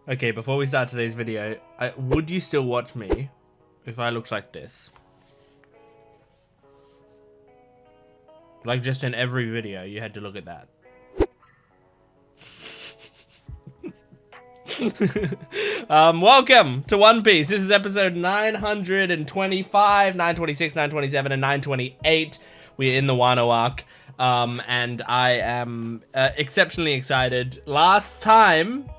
Okay, before we start today's video, would you still watch me if I looked like this? Like just in every video, you had to look at that. Welcome to One Piece. This is episode 925, 926, 927, and 928. We're in the Wano arc, and I am exceptionally excited. Last time,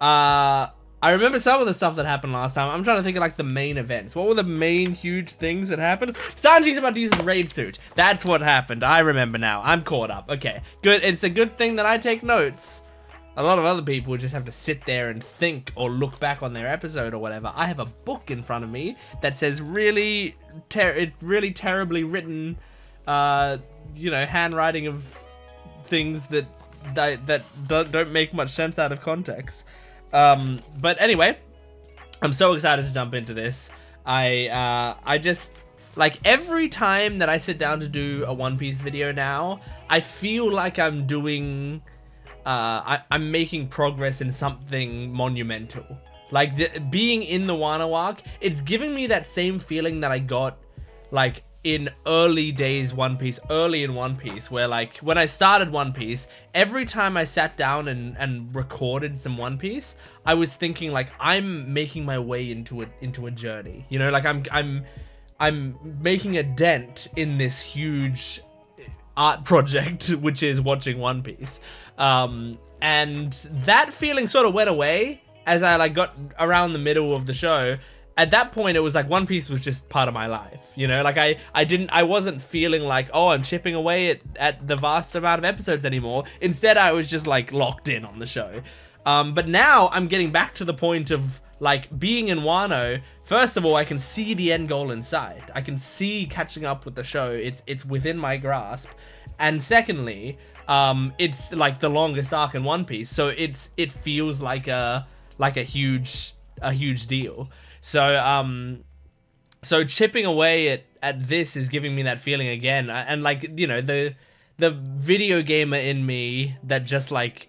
I remember some of the stuff that happened last time. I'm trying to think of like the main events. What were the main huge things that happened? Sanji's about to use his raid suit. That's what happened. I remember now. I'm caught up. Okay, good. It's a good thing that I take notes. A lot of other people just have to sit there and think or look back on their episode or whatever. I have a book in front of me that says it's really terribly written, you know, handwriting of things that don't make much sense out of context. But anyway, I'm so excited to jump into this. I just, like, every time that I sit down to do a One Piece video now, I feel like I'm doing, I'm making progress in something monumental. Like, being in the Wano arc, it's giving me that same feeling that I got, like, in early days early in One Piece, where, like, when I started One Piece, every time I sat down and recorded some One Piece, I was thinking, like, I'm making my way into a journey. You know, like, I'm making a dent in this huge art project, which is watching One Piece. And that feeling sort of went away as I, like, got around the middle of the show. At that point, it was like One Piece was just part of my life, you know? Like, I wasn't feeling like, oh, I'm chipping away at the vast amount of episodes anymore. Instead, I was just, like, locked in on the show. But now I'm getting back to the point of, like, being in Wano. First of all, I can see the end goal in sight. I can see catching up with the show. It's within my grasp. And secondly, it's like the longest arc in One Piece, so it feels like a huge deal. So so chipping away at this is giving me that feeling again, and, like, you know, the video gamer in me that just, like,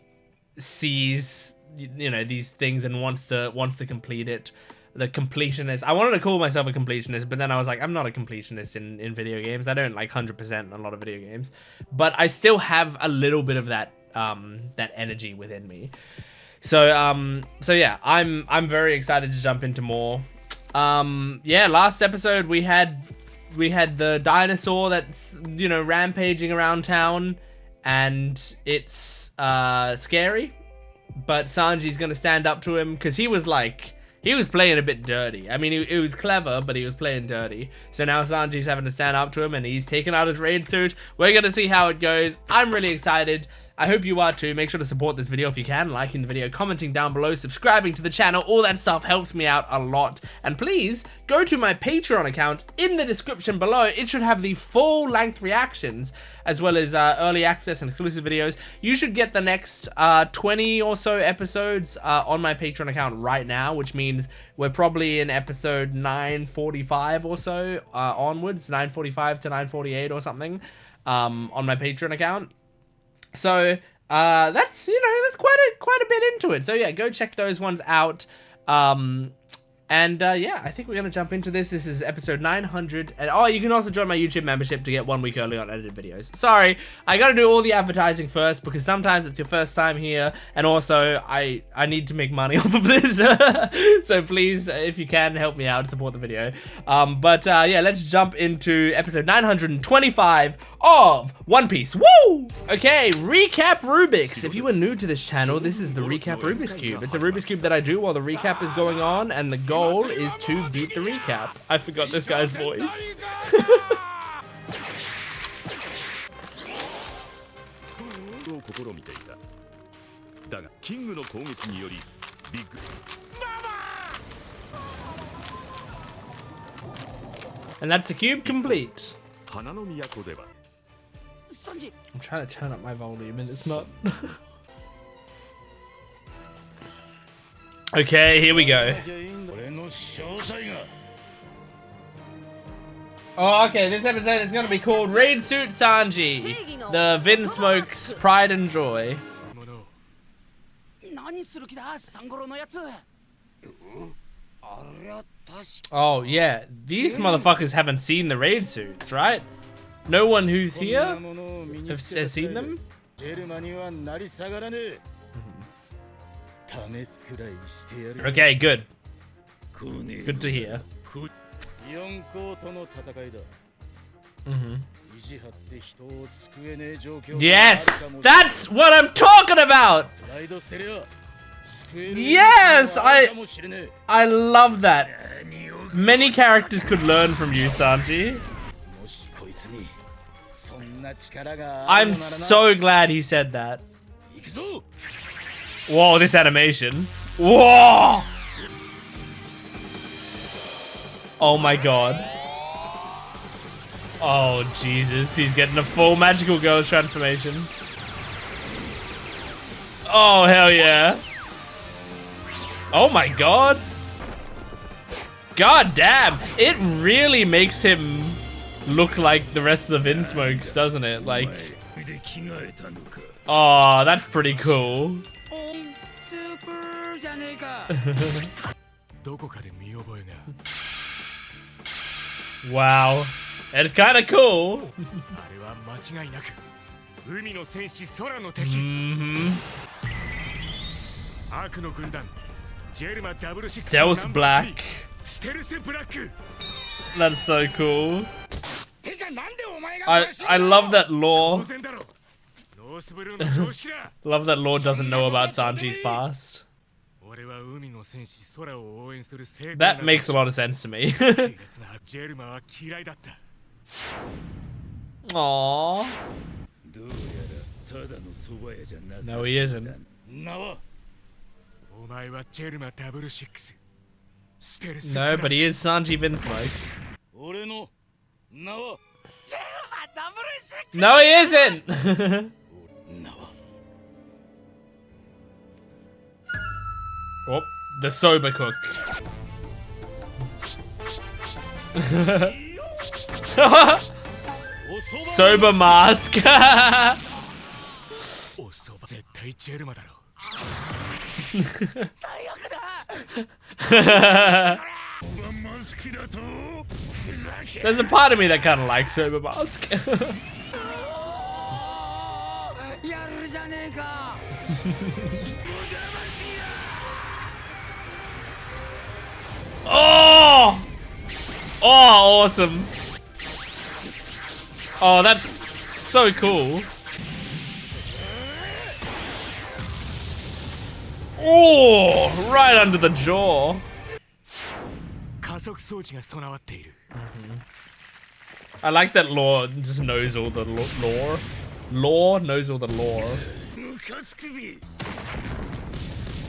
sees, you know, these things and wants to complete it. The completionist. I wanted to call myself a completionist, but then I was like, I'm not a completionist in video games. I don't, like, 100% a lot of video games, but I still have a little bit of that that energy within me. So yeah, I'm very excited to jump into more. Yeah, last episode we had the dinosaur that's, you know, rampaging around town, and it's scary, but Sanji's gonna stand up to him because he was playing a bit dirty. I mean, it was clever, but he was playing dirty. So now Sanji's having to stand up to him, and he's taking out his raid suit. We're gonna see how it goes. I'm really excited. I hope you are too. Make sure to support this video if you can, liking the video, commenting down below, subscribing to the channel. All that stuff helps me out a lot. And please, go to my Patreon account in the description below. It should have the full-length reactions, as well as early access and exclusive videos. You should get the next 20 or so episodes on my Patreon account right now, which means we're probably in episode 945 or so onwards, 945 to 948 or something, on my Patreon account. So that's, you know, that's quite a bit into it. So yeah, go check those ones out. Yeah, I think we're gonna jump into this. This is episode 900, and oh, you can also join my YouTube membership to get 1 week early on edited videos. Sorry, I gotta do all the advertising first because sometimes it's your first time here, and also I need to make money off of this. So please, if you can, help me out, support the video. Yeah, let's jump into episode 925 of One Piece. Woo! Okay, recap Rubik's. If you are new to this channel, this is the recap Rubik's Cube. It's a Rubik's Cube that I do while the recap is going on, and the goal is to beat the recap. I forgot this guy's voice. And that's the cube complete. I'm trying to turn up my volume and it's not. Okay, here we go. Oh, okay, this episode is gonna be called Raid Suit Sanji, the Vinsmoke's Pride and Joy. Oh yeah, these motherfuckers haven't seen the raid suits, right? No one who's here has seen them? Okay, good. Good to hear. Yes! That's what I'm talking about! Yes! I love that. Many characters could learn from you, Sanji. I'm so glad he said that. Whoa, this animation. Whoa! Oh my god. Oh Jesus, he's getting a full magical girls transformation. Oh hell yeah. Oh my god. God damn, it really makes him look like the rest of the Vinsmokes, doesn't it? Like, oh, that's pretty cool. Wow, it's kind of cool. Stealth Black. That's so cool. I love that Law. Love that Law doesn't know about Sanji's past. That makes a lot of sense to me. Aww. No, he isn't. No, but he is Sanji Vinsmoke. No, he isn't! Oh, the sober cook. Sober mask. There's a part of me that kind of likes sober mask. Oh! Oh, awesome. Oh, that's so cool. Oh, right under the jaw. I like that Law just knows all the lore. Law knows all the lore.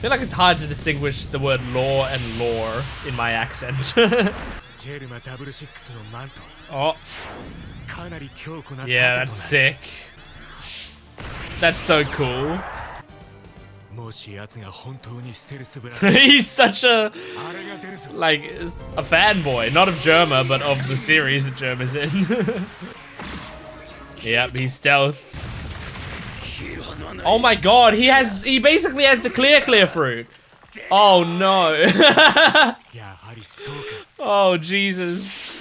I feel like it's hard to distinguish the word law and lore in my accent. Oh. Yeah, that's sick. That's so cool. He's such a, like, a fanboy, not of Germa, but of the series that Germa's in. Yep, he's stealth. Oh my god, he basically has the clear fruit. Oh no. Oh Jesus.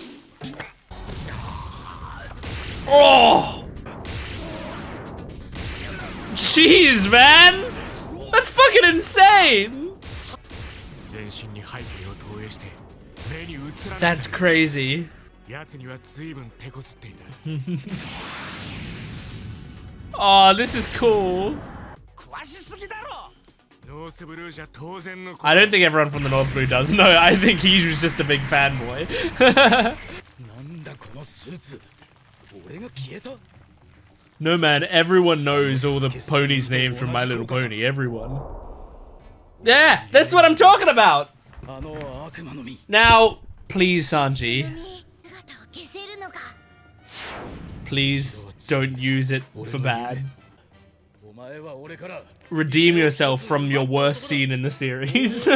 Oh. Jeez, man. That's fucking insane. That's crazy. Oh, this is cool. I don't think everyone from the North Blue does. No, I think he was just a big fanboy. No man, everyone knows all the ponies' names from My Little Pony. Everyone. Yeah, that's what I'm talking about. Now, please, Sanji. Please don't use it for bad. Redeem yourself from your worst scene in the series.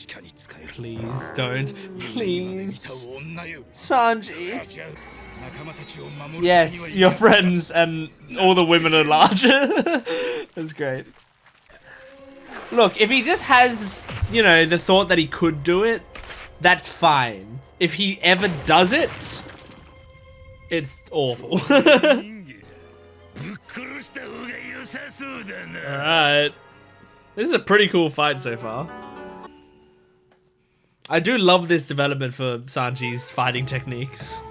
Please don't. Please. Sanji. Yes, your friends and all the women are larger. That's great. Look, if he just has, you know, the thought that he could do it, that's fine. If he ever does it, it's awful. Alright. This is a pretty cool fight so far. I do love this development for Sanji's fighting techniques.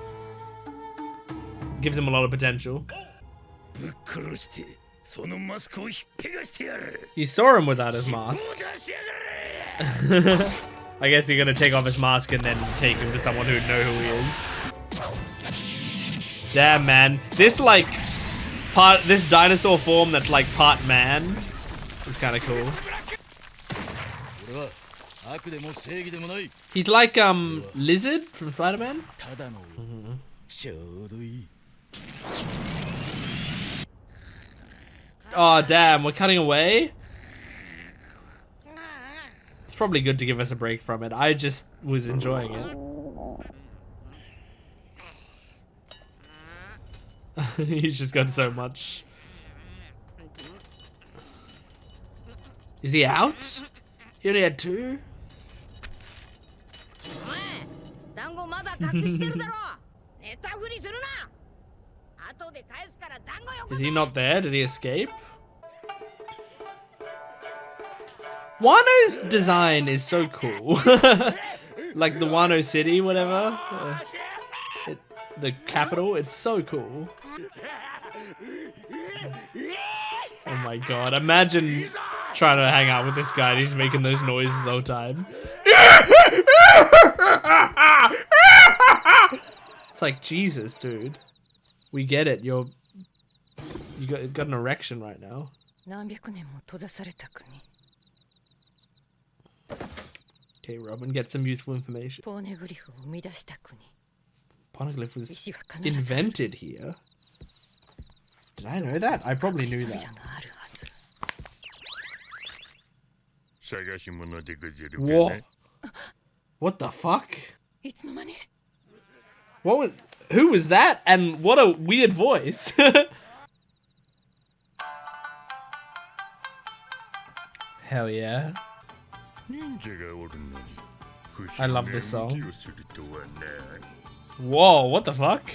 Gives him a lot of potential. You saw him without his mask. I guess you're gonna take off his mask and then take him to someone who'd know who he is. Damn, man. This this dinosaur form that's like part man is kind of cool. He's like Lizard from Spider-Man. Oh damn, we're cutting away. It's probably good to give us a break from it. I just was enjoying it. He's just got so much. Is he out? He only had 2? Is he not there? Did he escape? Wano's design is so cool. Like the Wano City, whatever. The capital, it's so cool. Oh my god, imagine trying to hang out with this guy and he's making those noises all the time. It's like, Jesus, dude. We get it, you got an erection right now. Okay, Robin, get some useful information. Poneglyph was invented here. Did I know that? I probably knew that. Whoa. What the fuck? Who was that? And what a weird voice. Hell yeah. I love this song. Whoa, what the fuck?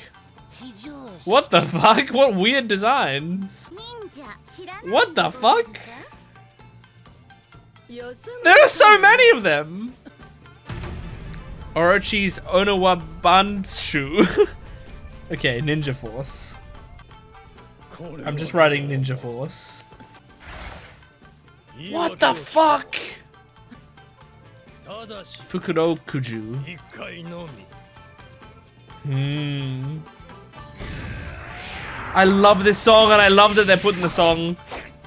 What the fuck? What weird designs? What the fuck? There are so many of them! Orochi's Onowabanshu. Okay, Ninja Force. I'm just writing Ninja Force. What the fuck? Fukurokuju. I love this song, and I love that they're putting the song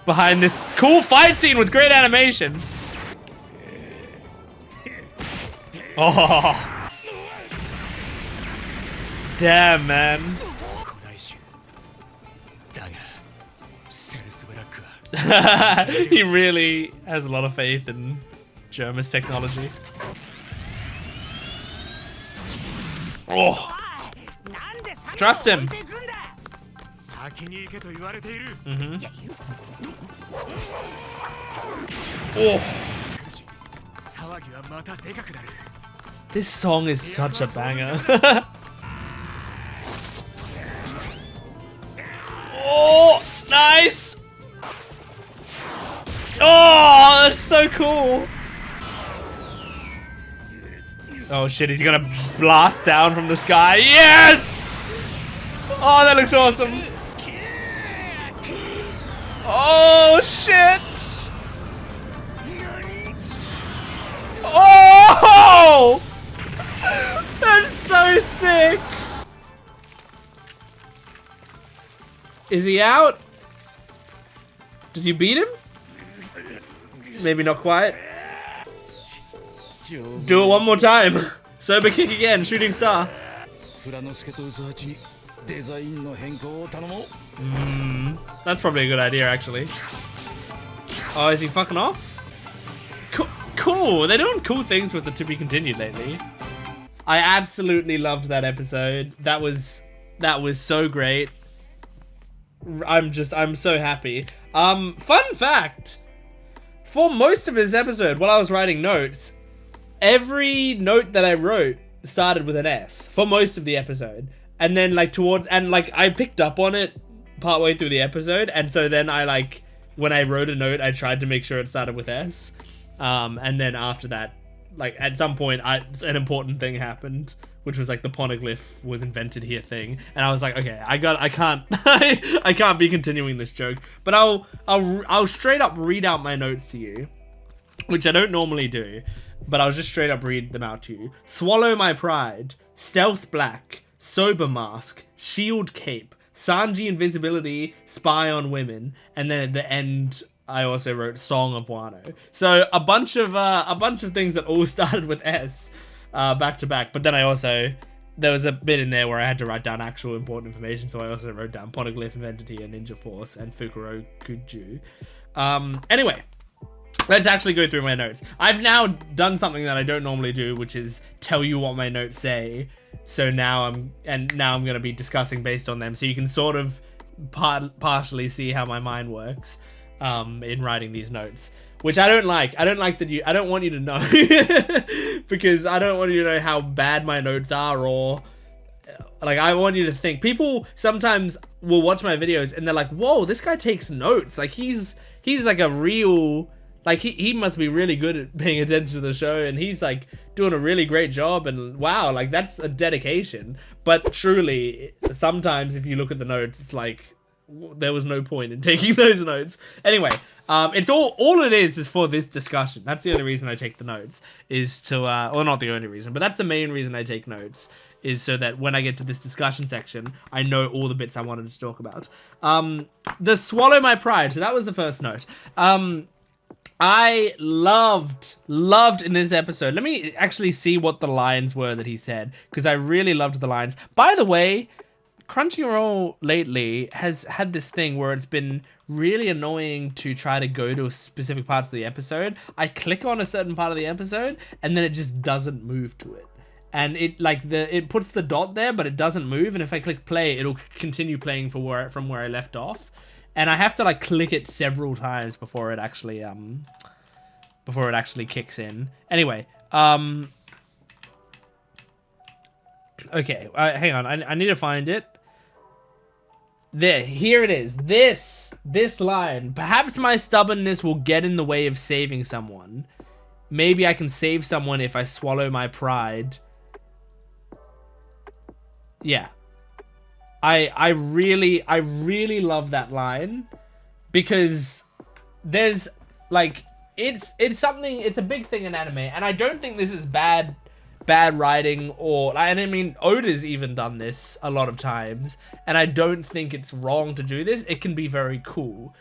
behind this cool fight scene with great animation. Oh. Damn, man. He really has a lot of faith in Germa's technology. Oh. Trust him. Oh. This song is such a banger. Oh, nice. Oh, that's so cool. Oh shit, he's gonna blast down from the sky. Yes! Oh, that looks awesome. Oh shit! Oh! That's so sick! Is he out? Did you beat him? Maybe not quite. Do it one more time. Sober kick again, shooting star. That's probably a good idea, actually. Oh, is he fucking off? cool. They're doing cool things with the to be continued lately. I absolutely loved that episode. That was so great. I'm so happy. Fun fact. For most of this episode, while I was writing notes, every note that I wrote started with an S for most of the episode. And then like I picked up on it partway through the episode, and so then I when I wrote a note, I tried to make sure it started with S. And then after that, like at some point an important thing happened, which was like the poneglyph was invented here thing, and I was like, okay, I can't I can't be continuing this joke, but I'll straight up read out my notes to you, which I don't normally do, but I'll just straight up read them out to you. Swallow my pride, stealth black, sober mask, shield cape, Sanji invisibility, spy on women, and then at the end I also wrote Song of Wano. So a bunch of things that all started with S, back to back. But then there was a bit in there where I had to write down actual important information. So I also wrote down Poneglyph invented here, Ninja Force, and Fukuro Kuju. Anyway, let's actually go through my notes. I've now done something that I don't normally do, which is tell you what my notes say. So now I'm gonna be discussing based on them, so you can sort of partially see how my mind works. In writing these notes, which I don't like. I don't want you to know because I don't want you to know how bad my notes are, or like I want you to think. People sometimes will watch my videos and they're like, whoa, this guy takes notes. Like he's like a real, like he must be really good at paying attention to the show, and he's like doing a really great job, and wow, like that's a dedication. But truly, sometimes if you look at the notes, it's like, there was no point in taking those notes. Anyway, it's all it is for this discussion. That's the only reason I take the notes, is to well, not the only reason, but that's the main reason I take notes, is so that when I get to this discussion section, I know all the bits I wanted to talk about. The swallow my pride, so that was the first note. I loved in this episode. Let me actually see what the lines were that he said, because I really loved the lines. By the way, Crunchyroll lately has had this thing where it's been really annoying to try to go to specific parts of the episode. I click on a certain part of the episode and then it just doesn't move to it. And it puts the dot there, but it doesn't move. And if I click play, it'll continue playing from where I left off. And I have to like click it several times before it actually kicks in. Anyway, okay, hang on. I need to find it. There, here it is. This line. Perhaps my stubbornness will get in the way of saving someone. Maybe I can save someone if I swallow my pride. Yeah. I really love that line, because there's like it's a big thing in anime, and I don't think this is bad writing, and I mean Oda's even done this a lot of times, and I don't think it's wrong to do this. It can be very cool.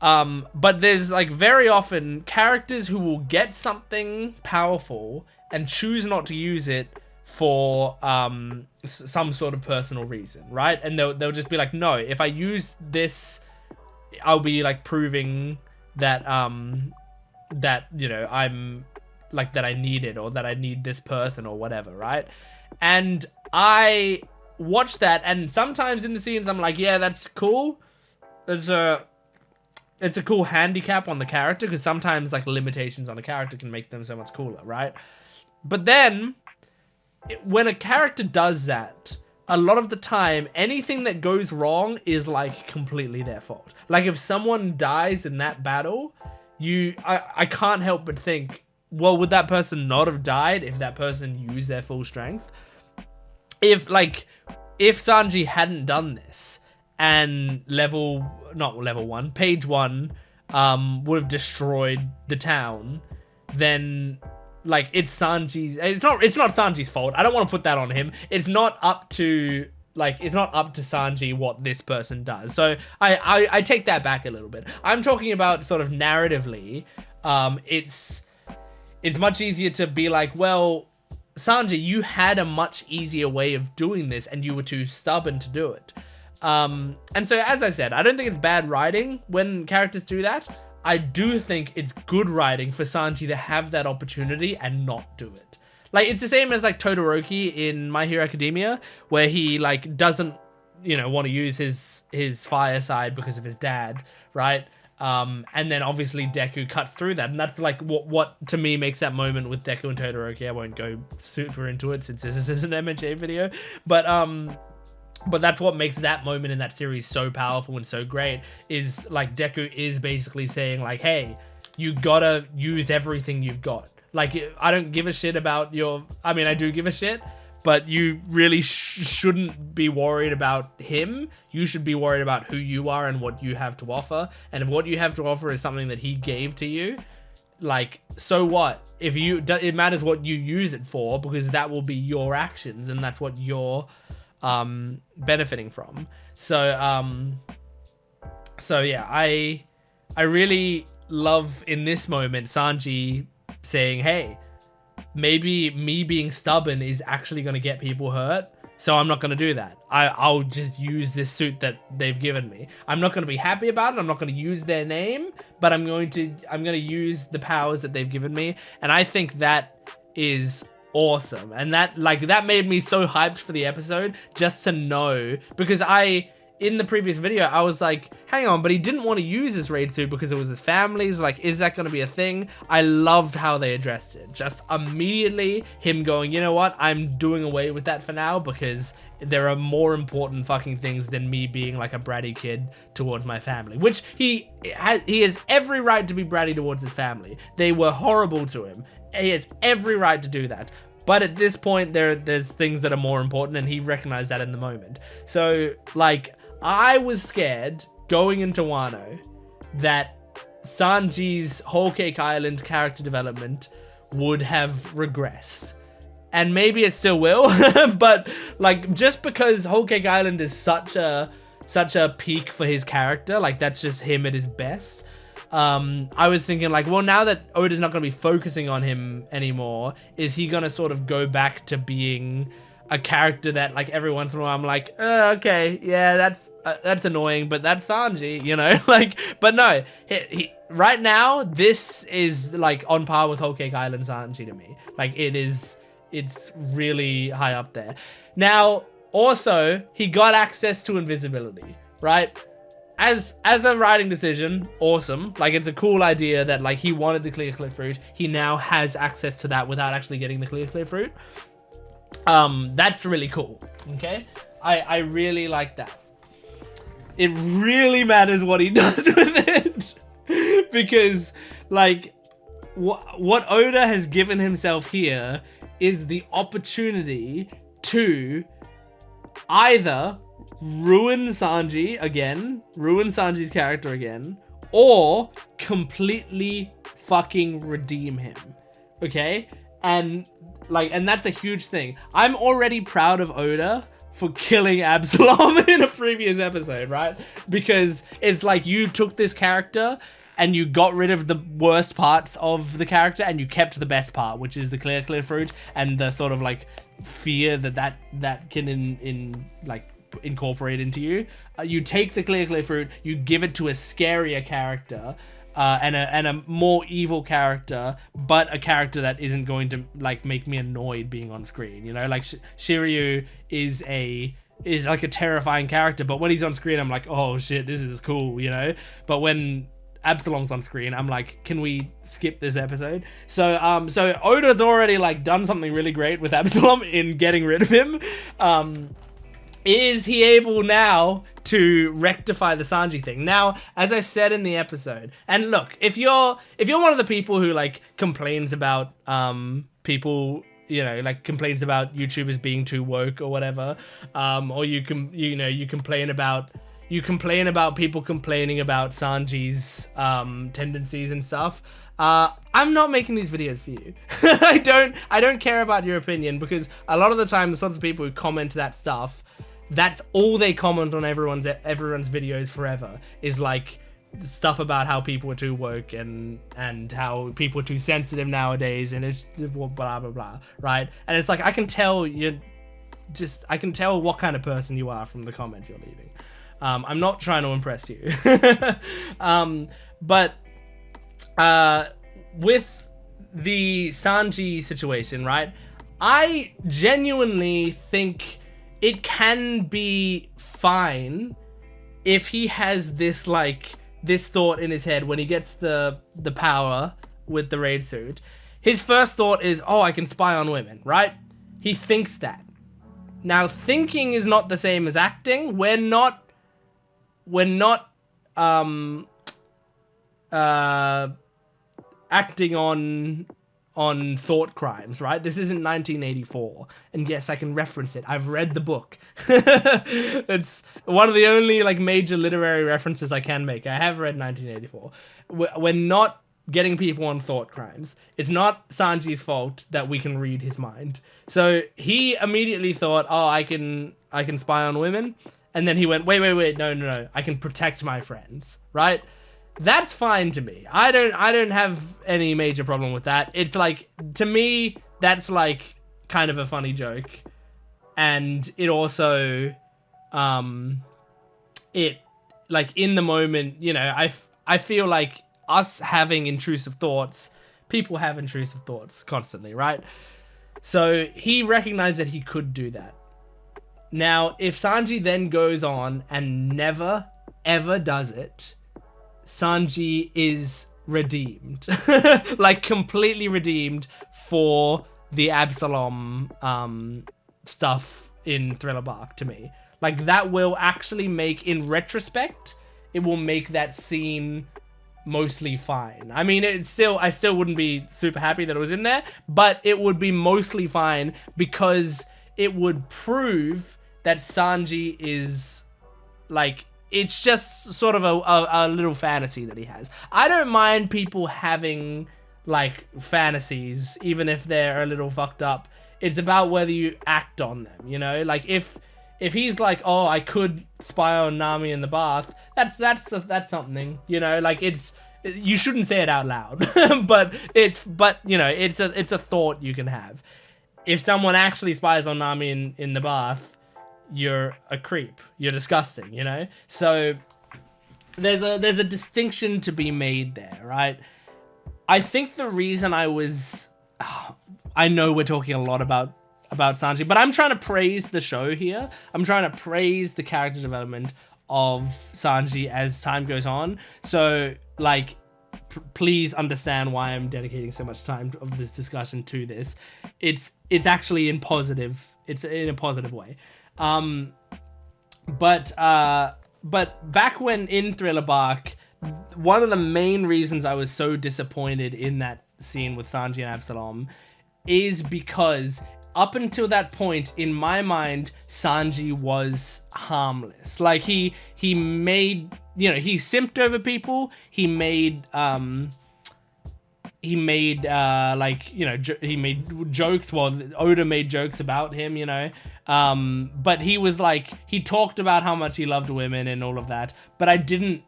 But there's like very often characters who will get something powerful and choose not to use it for some sort of personal reason, right? And they'll just be like, no, if I use this, I'll be like proving that that, you know, I'm like, that I need it, or that I need this person or whatever, right? And I watch that, and sometimes in the scenes I'm like, yeah, that's cool. It's a cool handicap on the character, because sometimes like limitations on a character can make them so much cooler, right? But then when a character does that, a lot of the time, anything that goes wrong is like completely their fault. Like if someone dies in that battle, I can't help but think, well, would that person not have died if that person used their full strength? If Sanji hadn't done this, and page one would have destroyed the town, then like it's not Sanji's fault. I don't want to put that on him. It's not up to Sanji what this person does. So I take that back a little bit. I'm talking about sort of narratively. It's much easier to be like, well, Sanji, you had a much easier way of doing this, and you were too stubborn to do it. And so, as I said, I don't think it's bad writing when characters do that. I do think it's good writing for Sanji to have that opportunity and not do it. Like, it's the same as, like, Todoroki in My Hero Academia, where he, like, doesn't, you know, want to use his fire side because of his dad, right? And then obviously Deku cuts through that, and that's like what to me makes that moment with Deku and Todoroki. I won't go super into it since this isn't an MHA video, but that's what makes that moment in that series so powerful and so great, is like Deku is basically saying like, hey, you gotta use everything you've got. Like, I don't give a shit about your, I mean, I do give a shit, but you really shouldn't be worried about him. You should be worried about who you are and what you have to offer. And if what you have to offer is something that he gave to you, like, so what? If you, it matters what you use it for, because that will be your actions and that's what you're benefiting from. So yeah, I really love in this moment Sanji saying, hey, maybe me being stubborn is actually going to get people hurt, so I'm not going to do that. I'll just use this suit that they've given me. I'm not going to be happy about it. I'm not going to use their name, but I'm going to use the powers that they've given me. And I think that is awesome. And that made me so hyped for the episode, just to know, because in the previous video, I was like, hang on, but he didn't want to use his raid suit because it was his family's. Like, is that going to be a thing? I loved how they addressed it. Just immediately him going, you know what? I'm doing away with that for now because there are more important fucking things than me being like a bratty kid towards my family. Which he has every right to be bratty towards his family. They were horrible to him. He has every right to do that. But at this point, there's things that are more important, and he recognized that in the moment. So, like, I was scared going into Wano that Sanji's Whole Cake Island character development would have regressed. And maybe it still will, but like, just because Whole Cake Island is such a peak for his character, like that's just him at his best. I was thinking like, well, now that Oda's not going to be focusing on him anymore, is he going to sort of go back to being a character that like every once in a while I'm like, okay, yeah, that's annoying, but that's Sanji, you know, like, but no, he right now, this is like on par with Whole Cake Island Sanji to me. Like, it's really high up there. Now, also, he got access to invisibility, right? As a writing decision, awesome. Like, it's a cool idea that like he wanted the clear fruit. He now has access to that without actually getting the clear fruit. That's really cool. Okay, I really like that. It really matters what he does with it, because like what Oda has given himself here is the opportunity to either ruin Sanji's character again, or completely fucking redeem him. Okay, and that's a huge thing. I'm already proud of Oda for killing Absalom in a previous episode, right? Because it's like, you took this character and you got rid of the worst parts of the character and you kept the best part, which is the clear fruit and the sort of like fear that can incorporate into you. You take the clear fruit, you give it to a scarier character, and a more evil character, but a character that isn't going to like make me annoyed being on screen. You know, like Shiryu is like a terrifying character, but when he's on screen, I'm like, oh shit, this is cool, you know. But when Absalom's on screen, I'm like, can we skip this episode? So Oda's already like done something really great with Absalom in getting rid of him. Is he able now to rectify the Sanji thing? Now, as I said in the episode, and look, if you're one of the people who like complains about people, you know, like complains about YouTubers being too woke or whatever, or you complain about people complaining about Sanji's tendencies and stuff. I'm not making these videos for you. I don't care about your opinion, because a lot of the time the sorts of people who comment that stuff, that's all they comment on everyone's videos forever, is like stuff about how people are too woke and how people are too sensitive nowadays, and it's blah blah blah, right? And it's like, I can tell what kind of person you are from the comments you're leaving. I'm not trying to impress you. But with the Sanji situation, right? I genuinely think it can be fine if he has this thought in his head when he gets the power with the raid suit. His first thought is, oh, I can spy on women, right? He thinks that. Now, thinking is not the same as acting. We're not acting on thought crimes, right? This isn't 1984. And yes, I can reference it. I've read the book. It's one of the only major literary references I can make. I have read 1984. We're not getting people on thought crimes. It's not Sanji's fault that we can read his mind. So he immediately thought, oh, I can spy on women. And then he went, wait, no. I can protect my friends, right? That's fine to me. I don't have any major problem with that. It's to me, that's kind of a funny joke. And it also, in the moment, I feel like us having intrusive thoughts, people have intrusive thoughts constantly, right? So he recognized that he could do that. Now, if Sanji then goes on and never, ever does it, Sanji is redeemed. Completely redeemed for the Absalom stuff in Thriller Bark to me. That will actually make, in retrospect, it will make that scene mostly fine. I mean, I still wouldn't be super happy that it was in there, but it would be mostly fine because it would prove that Sanji is it's just sort of a little fantasy that he has. I don't mind people having fantasies, even if they're a little fucked up. It's about whether you act on them, if he's oh, I could spy on Nami in the bath, that's something, it's, you shouldn't say it out loud, but it's a thought you can have. If someone actually spies on Nami in the bath, you're a creep. You're disgusting, So there's a distinction to be made there, right? I think the reason I know we're talking a lot about Sanji, but I'm trying to praise the show here. I'm trying to praise the character development of Sanji as time goes on. So please understand why I'm dedicating so much time of this discussion to this. It's actually in a positive way. But back when in Thriller Bark, one of the main reasons I was so disappointed in that scene with Sanji and Absalom is because up until that point, in my mind, Sanji was harmless. He made, he simped over people. He made he made jokes. Well, Oda made jokes about him, but he was he talked about how much he loved women and all of that. But I didn't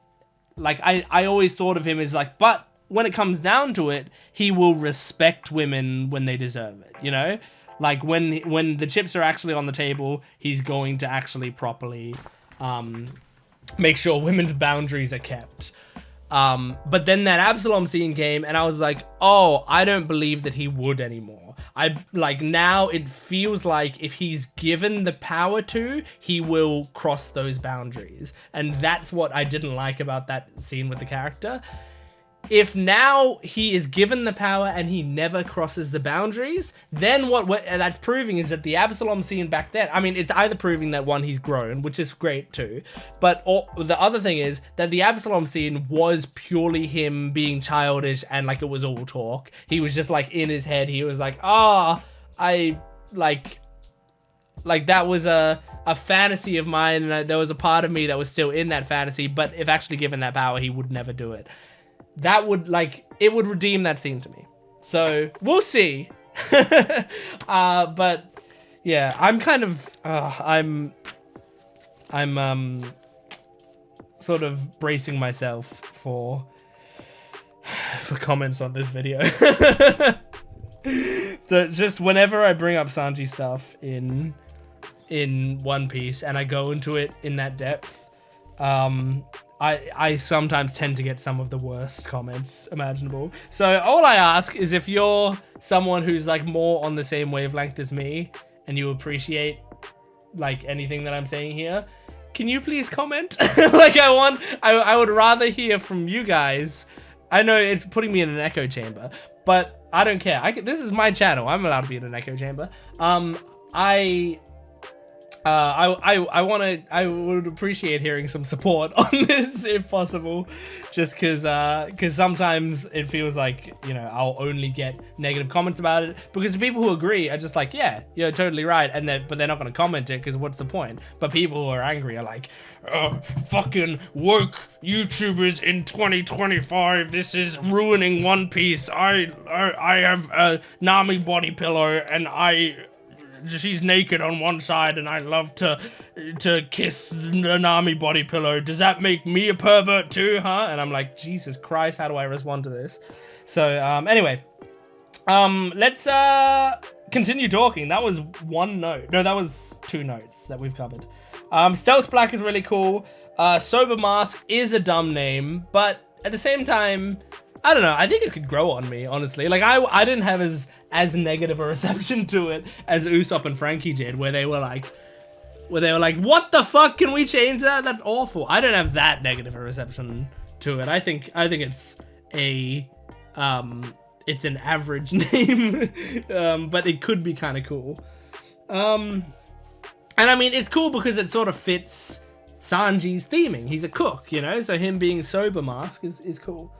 I always thought of him as but when it comes down to it, he will respect women when they deserve it, when the chips are actually on the table, he's going to actually properly make sure women's boundaries are kept. But then that Absalom scene came and I was oh, I don't believe that he would anymore. Now it feels like if he's given the power to, he will cross those boundaries. And that's what I didn't like about that scene with the character. If now he is given the power and he never crosses the boundaries, then what that's proving is that the Absalom scene back then, I mean, it's either proving that one, he's grown, which is great too, but the other thing is that the Absalom scene was purely him being childish and it was all talk. He was just in his head, he was I that was a fantasy of mine, and there was a part of me that was still in that fantasy, but if actually given that power, he would never do it. That would it would redeem that scene to me. So we'll see. But yeah, I'm kind of I'm sort of bracing myself for comments on this video. Just whenever I bring up Sanji stuff in One Piece and I go into it in that depth, I sometimes tend to get some of the worst comments imaginable. So all I ask is if you're someone who's like more on the same wavelength as me and you appreciate like anything that I'm saying here, can you please comment? Like I would rather hear from you guys. I know it's putting me in an echo chamber, but I don't care. This is my channel. I'm allowed to be in an echo chamber. I would appreciate hearing some support on this if possible, just because sometimes it feels like, you know, I'll only get negative comments about it because the people who agree are just like, yeah, you're totally right, but they're not going to comment it because what's the point? But people who are angry are like, fucking woke YouTubers in 2025, this is ruining One Piece. I have a Nami body pillow and she's naked on one side and I love to kiss the Nami body pillow. Does that make me a pervert too, huh? And I'm like, Jesus Christ, how do I respond to this? So, anyway. Let's continue talking. That was one note. No, that was 2 notes that we've covered. Stealth Black is really cool. Sober Mask is a dumb name, but at the same time, I don't know. I think it could grow on me, honestly. Like, I didn't have as negative a reception to it as Usopp and Frankie did, where they were like, what the fuck? Can we change that? That's awful. I don't have that negative a reception to it. I think it's it's an average name, but it could be kind of cool. And I mean, it's cool because it sort of fits Sanji's theming. He's a cook, you know, so him being Sober Mask is cool.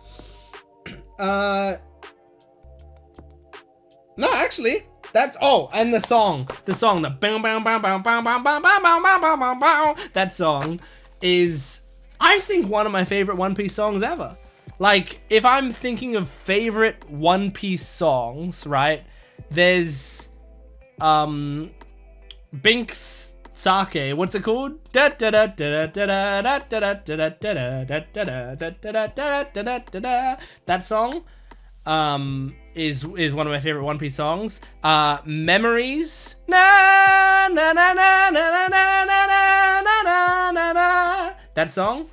No, actually, that's and the song, the bam bam bam bam bam bam bam bam bam bam bam bam. That song is, I think, one of my favorite One Piece songs ever. Like, if I'm thinking of favorite One Piece songs, right? There's Binks Sake. What's it called? That song is one of my favorite One Piece songs. Memories. Na na na na na na na na na na na. That song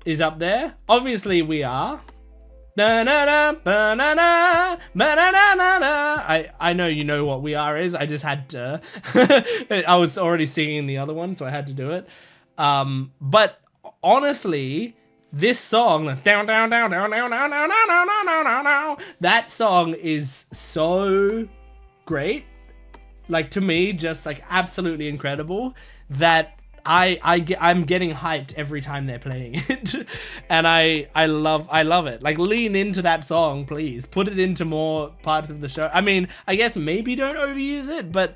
is up there. Obviously, We Are. Na na na ba na na ba na na na na. I know you know what We Are is. I just had to. I was already singing the other one, so I had to do it. But honestly, this song, down down down down down down down down down down down, that song is so great. Like, to me, just like absolutely incredible, that I'm getting hyped every time they're playing it. And I love it. Like, lean into that song, please. Put it into more parts of the show. I mean, I guess maybe don't overuse it, but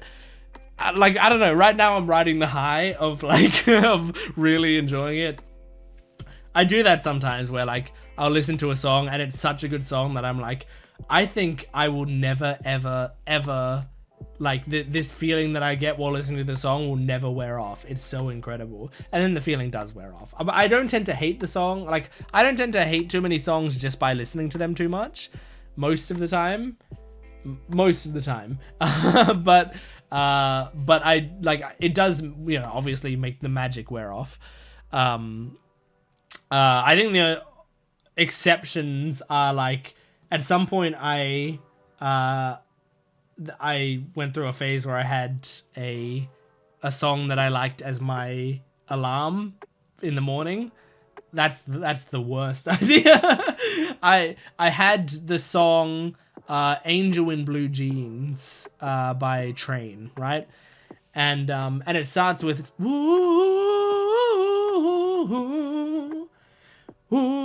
like, I don't know. Right now I'm riding the high of like of really enjoying it. I do that sometimes where like I'll listen to a song and it's such a good song that I'm like, I think I will never ever like this feeling that I get while listening to the song will never wear off. It's so incredible. And then the feeling does wear off. I don't tend to hate the song. Like, I don't tend to hate too many songs just by listening to them too much. Most of the time. But I like, it does, you know, obviously make the magic wear off. I think the exceptions are like, at some point I went through a phase where I had a song that I liked as my alarm in the morning. That's the worst idea. I had the song Angel in Blue Jeans by Train, right? And it starts with woo, woo.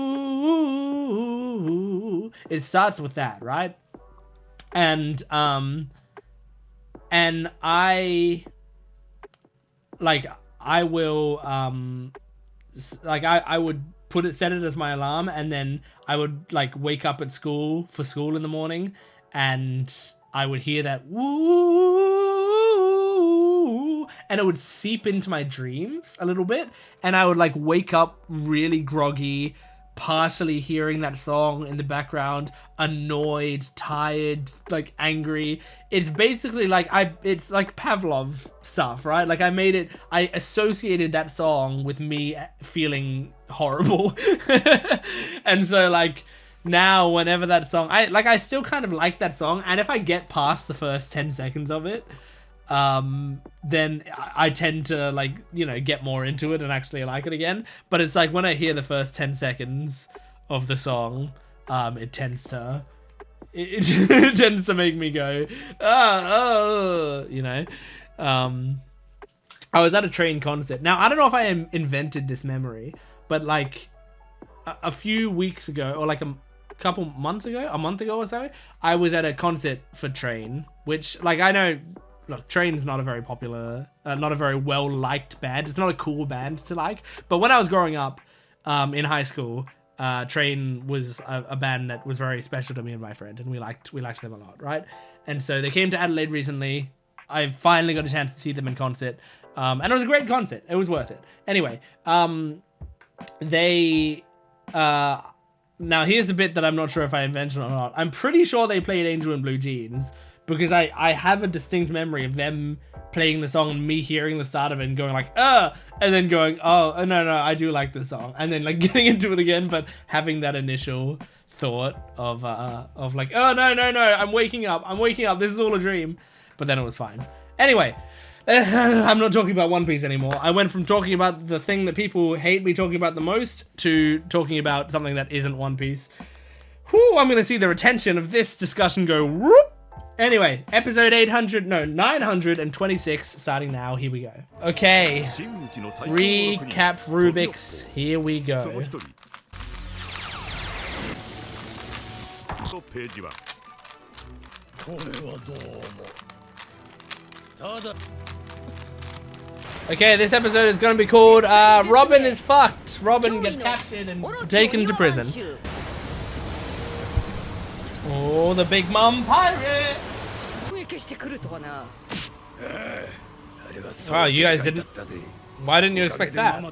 It starts with that, right? And I would set it as my alarm, and then I would like wake up at school in the morning, and I would hear that woo, and it would seep into my dreams a little bit, and I would like wake up really groggy, partially hearing that song in the background, annoyed, tired, like angry. It's basically like it's like Pavlov stuff, right? Like I associated that song with me feeling horrible. And so like now whenever that song, I still kind of like that song, and if I get past the first 10 seconds of it, then I tend to like, you know, get more into it and actually like it again. But it's like when I hear the first 10 seconds of the song, it tends to make me go, you know. I was at a Train concert. Now, I don't know if I invented this memory, but like a few weeks ago, or like a month ago or so, I was at a concert for Train, which, like, I know, look, Train's not a very popular, not a very well-liked band. It's not a cool band to like. But when I was growing up in high school, Train was a band that was very special to me and my friend, and we liked them a lot, right? And so they came to Adelaide recently. I finally got a chance to see them in concert, and it was a great concert. It was worth it. Anyway, now here's the bit that I'm not sure if I invented or not. I'm pretty sure they played Angel in Blue Jeans, because I have a distinct memory of them playing the song and me hearing the start of it and going like, and then going, oh, no, I do like this song. And then like getting into it again, but having that initial thought of like, oh, no, I'm waking up. This is all a dream. But then it was fine. Anyway, I'm not talking about One Piece anymore. I went from talking about the thing that people hate me talking about the most to talking about something that isn't One Piece. Whew, I'm going to see the retention of this discussion go whoop. Anyway, episode 926 starting now. Here we go. Okay. Recap Rubik's. Here we go. Okay, this episode is going to be called Robin is fucked. Robin gets captured and taken to prison. Oh, the Big Mom Pirates! Wow, you guys didn't... Why didn't you expect that?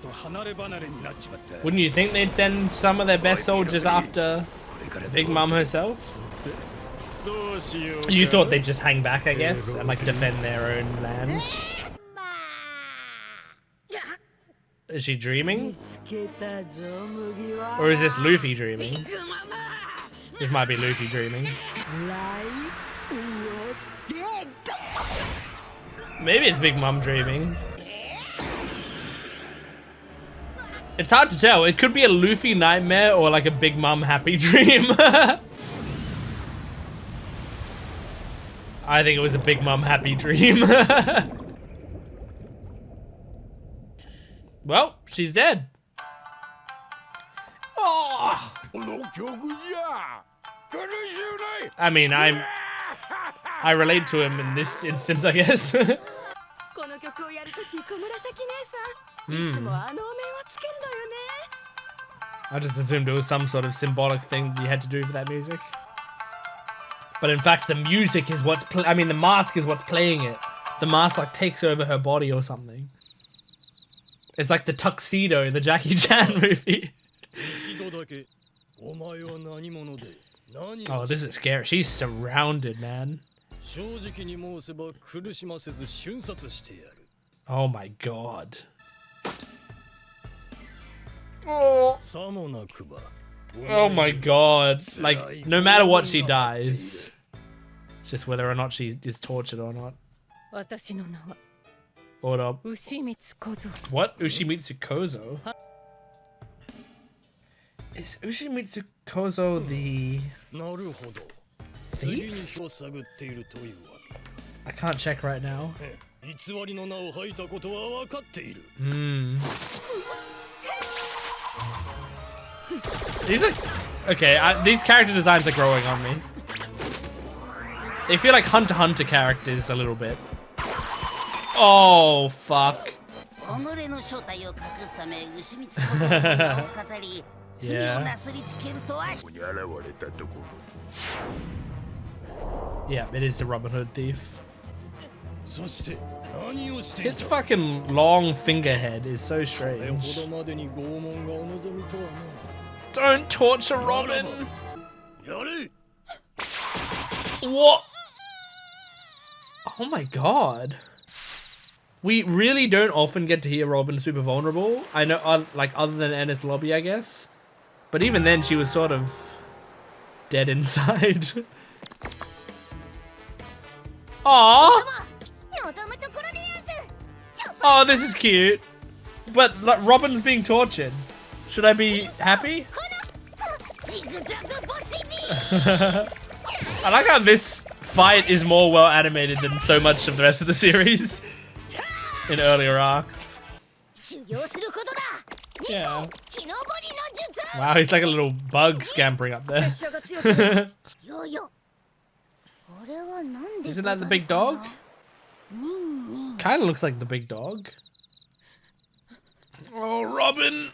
Wouldn't you think they'd send some of their best soldiers after Big Mom herself? You thought they'd just hang back, I guess, and like defend their own land? Is she dreaming? Or is this Luffy dreaming? This might be Luffy dreaming. Maybe it's Big Mom dreaming. It's hard to tell. It could be a Luffy nightmare or like a Big Mom happy dream. I think it was a Big Mom happy dream. Well, she's dead. Oh. I mean, I relate to him in this instance, I guess. I just assumed it was some sort of symbolic thing you had to do for that music. But in fact, the music is what's I mean, the mask is what's playing it. The mask like takes over her body or something. It's like the Tuxedo, the Jackie Chan movie. Oh, this is scary. She's surrounded, man. Oh my god. Oh. Oh my god. Like, no matter what she dies. It's just whether or not she is tortured or not. Hold up. What? Ushimitsu Kozo? Is Ushimitsu Kozo the thief? I can't check right now. These are... Okay, these character designs are growing on me. They feel like Hunter x Hunter characters a little bit. Oh, fuck. Yeah. Yeah, it is the Robin Hood thief. His fucking long finger head is so strange. Don't torture Robin. What? Oh my god. We really don't often get to hear Robin super vulnerable. I know, like, other than Ennis Lobby, I guess. But even then, she was sort of dead inside. Aww. Oh, this is cute. But like, Robin's being tortured. Should I be happy? I like how this fight is more well animated than so much of the rest of the series in earlier arcs. Yeah. Wow, he's like a little bug scampering up there. Isn't that the big dog? Kind of looks like the big dog. Oh, Robin.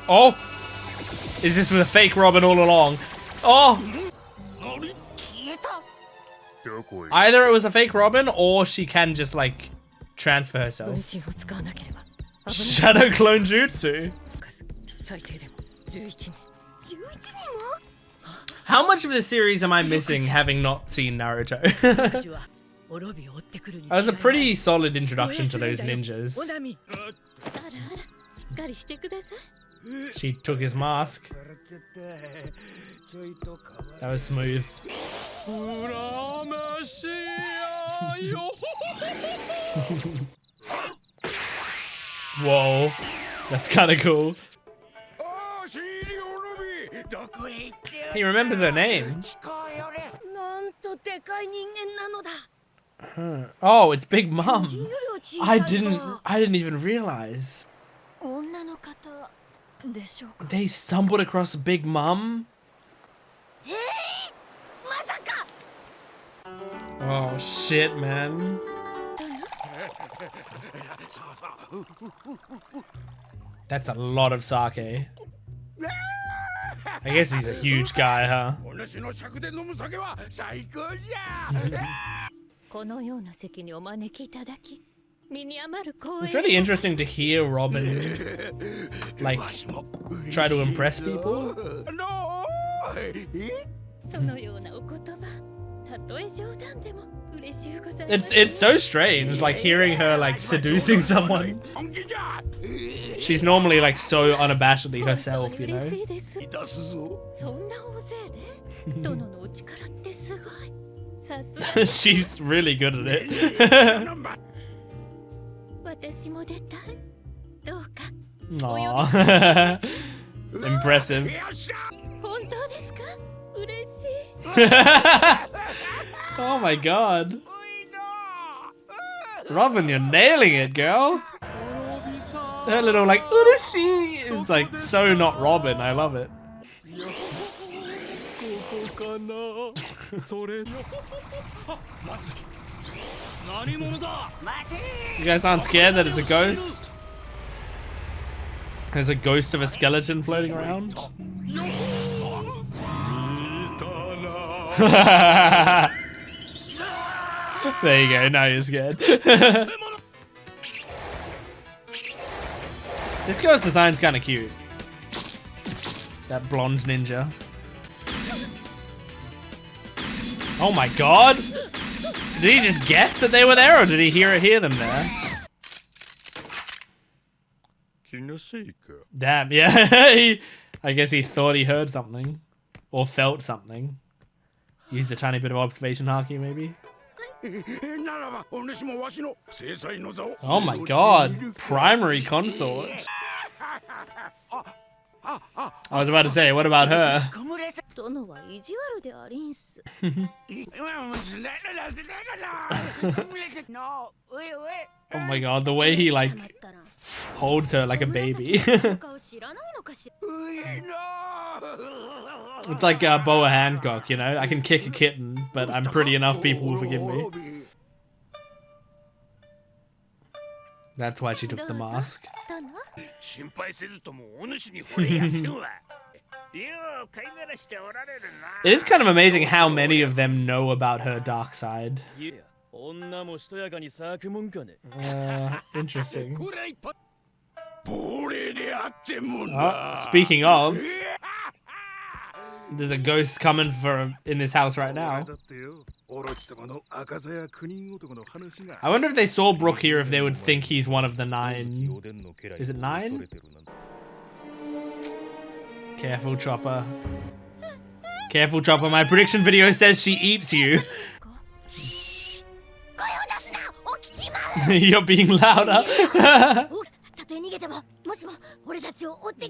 Oh. Is this with a fake Robin all along? Oh. Either it was a fake Robin or she can just like transfer herself. Shadow clone jutsu. How much of the series am I missing having not seen Naruto? That was a pretty solid introduction to those ninjas. She took his mask. That was smooth. Whoa, that's kind of cool. He remembers her name. Oh, it's Big Mom. I didn't even realize. They stumbled across Big Mom? Oh shit, man. That's a lot of sake. I guess he's a huge guy, huh? It's really interesting to hear Robin, like, try to impress people. It's so strange, like, hearing her, like, seducing someone. She's normally, like, so unabashedly herself, you know? She's really good at it. Aww. Impressive. Oh my god. Robin, you're nailing it, girl. Her little like Urushi is like so not Robin. I love it. You guys aren't scared that it's a ghost? There's a ghost of a skeleton floating around. There you go, now you're scared. This girl's design's kind of cute. That blonde ninja. Oh my god! Did he just guess that they were there, or did he hear them there? Damn, yeah. I guess he thought he heard something. Or felt something. Used a tiny bit of observation haki, maybe? Oh my god. Primary consort. I was about to say, what about her? Oh my god, the way he like holds her like a baby. It's like Boa Hancock, you know? I can kick a kitten, but I'm pretty enough people will forgive me. That's why she took the mask. It is kind of amazing how many of them know about her dark side. Interesting. Speaking of, there's a ghost coming in this house right now. I wonder if they saw Brook here, if they would think he's one of the 9. Is it 9? Careful, Chopper. Careful, Chopper. My prediction video says she eats you. You're being louder.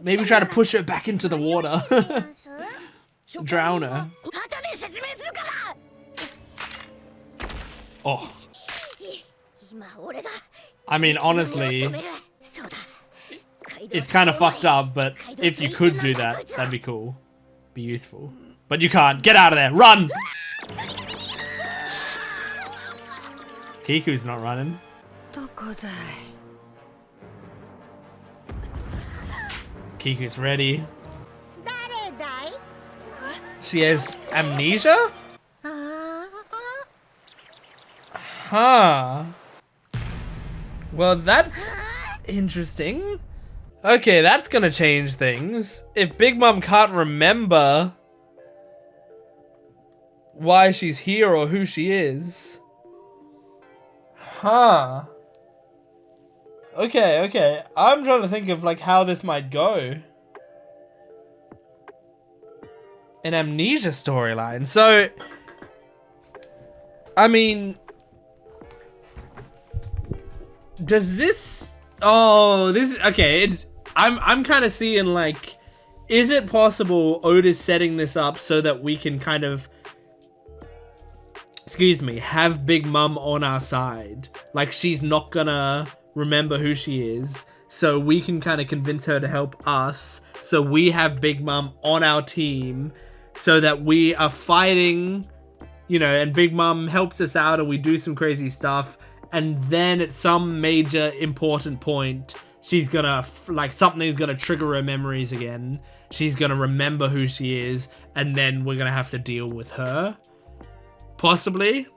Maybe try to push her back into the water. Drown her. Oh. I mean, honestly, it's kind of fucked up, but if you could do that, that'd be cool. Be useful. But you can't. Get out of there. Run! Kiku's not running. Kiku's ready. She has amnesia? Huh. Well, that's interesting. Okay, that's gonna change things. If Big Mom can't remember why she's here or who she is. Huh. Okay. I'm trying to think of like how this might go. An amnesia storyline. So, I mean, does this? Oh, this. Okay, it's. I'm kind of seeing like, is it possible Oda's setting this up so that we can kind of, excuse me, have Big Mom on our side? Like she's not gonna remember who she is, so we can kind of convince her to help us. So we have Big Mom on our team, so that we are fighting, you know, and Big Mom helps us out, and we do some crazy stuff. And then at some major important point, she's gonna, like, something's gonna trigger her memories again. She's gonna remember who she is, and then we're gonna have to deal with her. Possibly.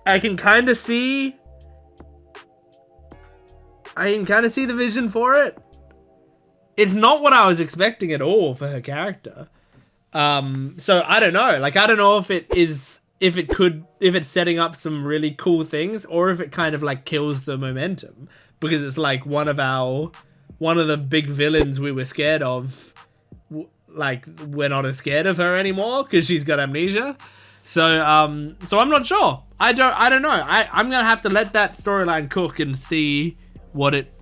I can kind of see the vision for it. It's not what I was expecting at all for her character. So I don't know. Like, I don't know if it's setting up some really cool things, or if it kind of like kills the momentum, because it's like one of the big villains we were scared of. Like, we're not as scared of her anymore because she's got amnesia. So I'm not sure. I don't know. I'm gonna have to let that storyline cook and see what it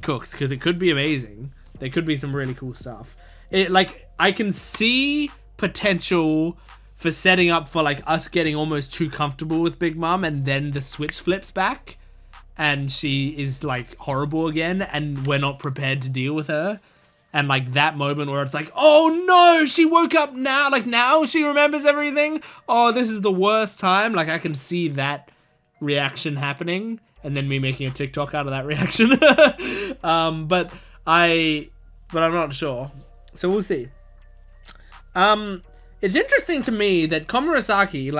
cooks, because it could be amazing. There could be some really cool stuff. I can see potential for setting up for like us getting almost too comfortable with Big Mom, and then the switch flips back and she is like horrible again, and we're not prepared to deal with her. And like that moment where it's like, oh no, she woke up now. Like now she remembers everything. Oh, this is the worst time. Like I can see that reaction happening, and then me making a TikTok out of that reaction. But I'm not sure. So we'll see. It's interesting to me that Komurasaki,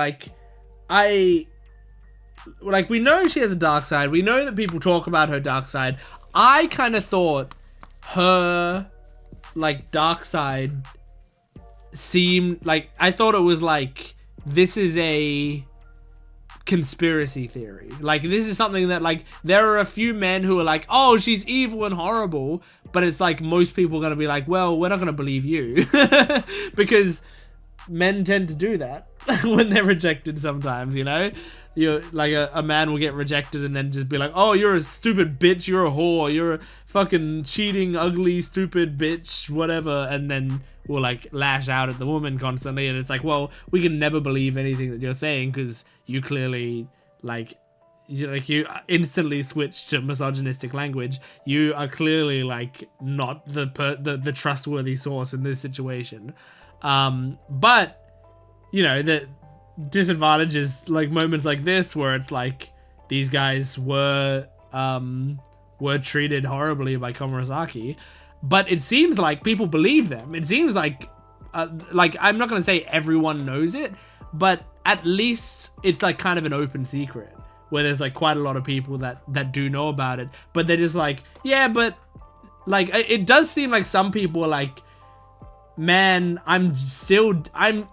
we know she has a dark side. We know that people talk about her dark side. I kind of thought her like dark side seemed like, I thought it was like, this is a conspiracy theory. Like this is something that like, there are a few men who are like, oh, she's evil and horrible, but it's like most people are gonna be like, well, we're not gonna believe you. Because men tend to do that when they're rejected sometimes, you know? You're like a man will get rejected and then just be like, oh, you're a stupid bitch, you're a whore, you're a fucking cheating, ugly, stupid bitch, whatever, and then will like lash out at the woman constantly. And it's like, well, we can never believe anything that you're saying, because you clearly you instantly switch to misogynistic language. You are clearly like not the trustworthy source in this situation. But you know, the disadvantage is like moments like this where it's like these guys were treated horribly by Komurasaki, but it seems like people believe them. It seems like I'm not gonna say everyone knows it, but at least it's like kind of an open secret where there's like quite a lot of people that do know about it, but they're just like, yeah, but like it does seem like some people are like, man, I'm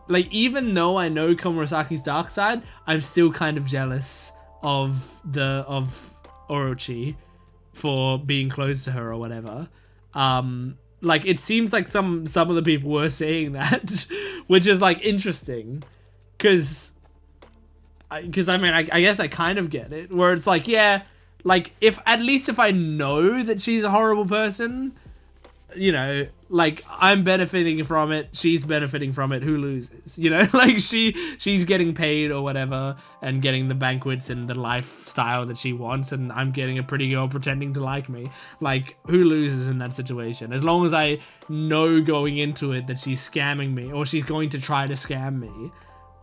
like, even though I know Komurasaki's dark side, I'm still kind of jealous of Orochi for being close to her or whatever. Like it seems like some of the people were saying that, which is like interesting, because I mean, I guess I kind of get it, where it's like, yeah, like at least if I know that she's a horrible person, you know, like I'm benefiting from it, she's benefiting from it, who loses, you know? Like she's getting paid or whatever and getting the banquets and the lifestyle that she wants, and I'm getting a pretty girl pretending to like me. Like, who loses in that situation? As long as I know going into it that she's scamming me or she's going to try to scam me,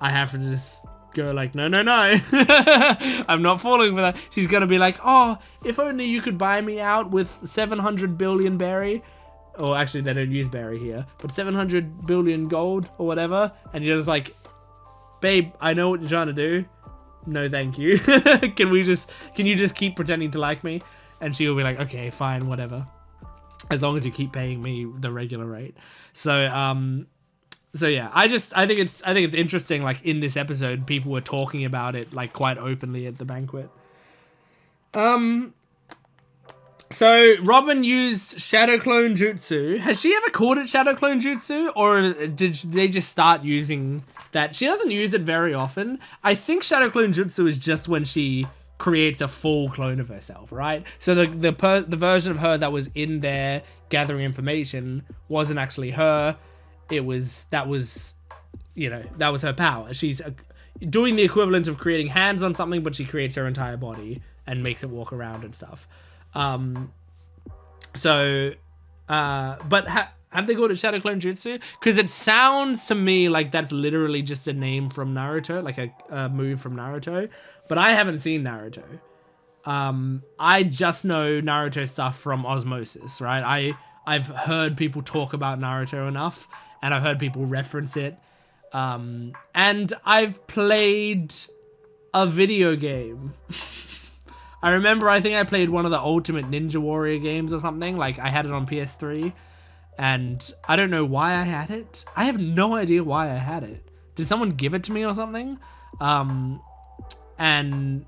I have to just go like, no, I'm not falling for that. She's gonna be like, oh, if only you could buy me out with 700 billion berry. Or actually, they don't use berry here, but 700 billion gold or whatever. And you're just like, babe, I know what you're trying to do. No, thank you. Can you just keep pretending to like me? And she'll be like, okay, fine, whatever. As long as you keep paying me the regular rate. So yeah, I think it's interesting. Like in this episode, people were talking about it like quite openly at the banquet. So Robin used Shadow Clone Jutsu. Has she ever called it Shadow Clone Jutsu, or did they just start using that? She doesn't use it very often. I think Shadow Clone Jutsu is just when she creates a full clone of herself, right? So the version of her that was in there gathering information wasn't actually her. That was her power. She's doing the equivalent of creating hands on something, but she creates her entire body and makes it walk around and stuff. But have they called it Shadow Clone Jutsu? Because it sounds to me like that's literally just a name from Naruto, like a move from Naruto. But I haven't seen Naruto. I just know Naruto stuff from osmosis, right? I've heard people talk about Naruto enough, and I've heard people reference it. And I've played a video game. I remember, I think I played one of the Ultimate Ninja Warrior games or something. Like, I had it on PS3. And I don't know why I had it. I have no idea why I had it. Did someone give it to me or something? And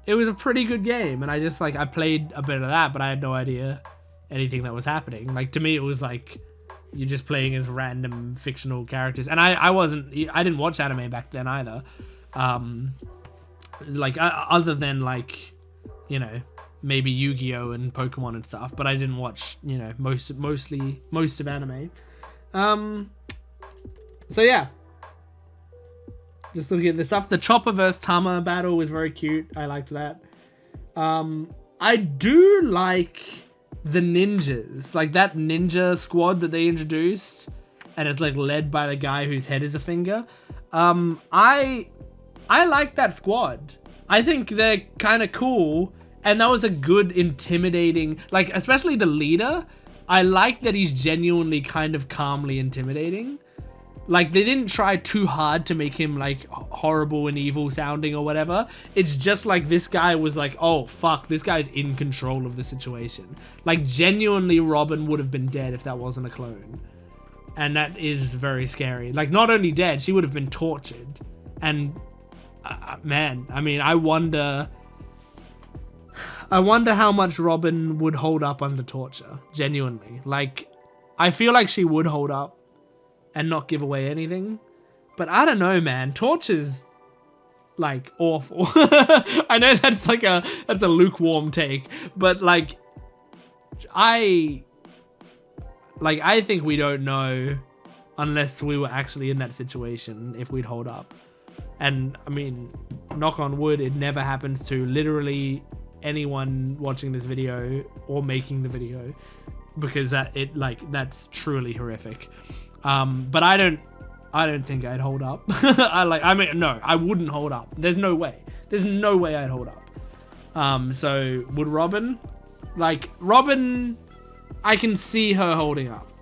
it was a pretty good game. And I just, like, I played a bit of that, but I had no idea anything that was happening. Like, to me, it was like, you're just playing as random fictional characters. And I didn't watch anime back then either. Other than, like, you know, maybe Yu-Gi-Oh! And Pokemon and stuff, but I didn't watch, you know, most of anime. So yeah, just looking at the stuff. The Chopper vs Tama battle was very cute. I liked that. I do like the ninjas, like that ninja squad that they introduced, and it's like led by the guy whose head is a finger. I like that squad. I think they're kind of cool. And that was a good, intimidating, like, especially the leader. I like that he's genuinely kind of calmly intimidating. Like, they didn't try too hard to make him, like, horrible and evil sounding or whatever. It's just like this guy was like, oh, fuck, this guy's in control of the situation. Like, genuinely, Robin would have been dead if that wasn't a clone. And that is very scary. Like, not only dead, she would have been tortured. And, man, I mean, I wonder how much Robin would hold up under torture, genuinely. Like, I feel like she would hold up and not give away anything. But I don't know, man. Torture's, like, awful. I know that's a lukewarm take, but, like, I think we don't know unless we were actually in that situation if we'd hold up. And, I mean, knock on wood, it never happens to literally anyone watching this video or making the video, because that's truly horrific. But I don't think I'd hold up. No, I wouldn't hold up. There's no way I'd hold up. So would Robin? Like, Robin, I can see her holding up.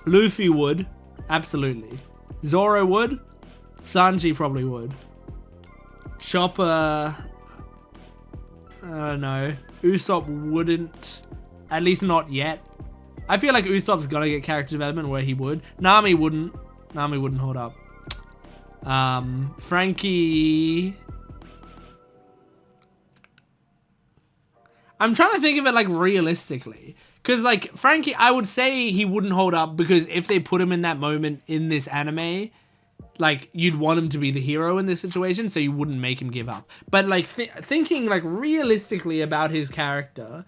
Luffy would, absolutely. Zoro would. Sanji probably would. Chopper, I don't know. Usopp wouldn't, at least not yet. I feel like Usopp's gonna get character development where he would. Nami wouldn't. Nami wouldn't hold up. Frankie. I'm trying to think of it like realistically. Because like Frankie, I would say he wouldn't hold up because if they put him in that moment in this anime, like you'd want him to be the hero in this situation, so you wouldn't make him give up. But like thinking like realistically about his character,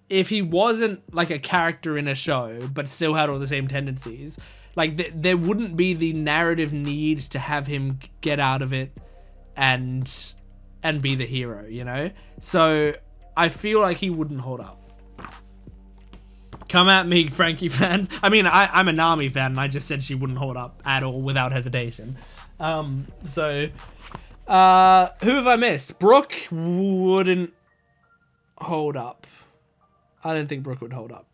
if he wasn't like a character in a show but still had all the same tendencies, like there wouldn't be the narrative need to have him get out of it and be the hero, you know? So I feel like he wouldn't hold up. Come at me, Frankie fans. I mean, I'm a Nami fan, and I just said she wouldn't hold up at all without hesitation. Who have I missed? Brooke wouldn't hold up. I don't think Brooke would hold up.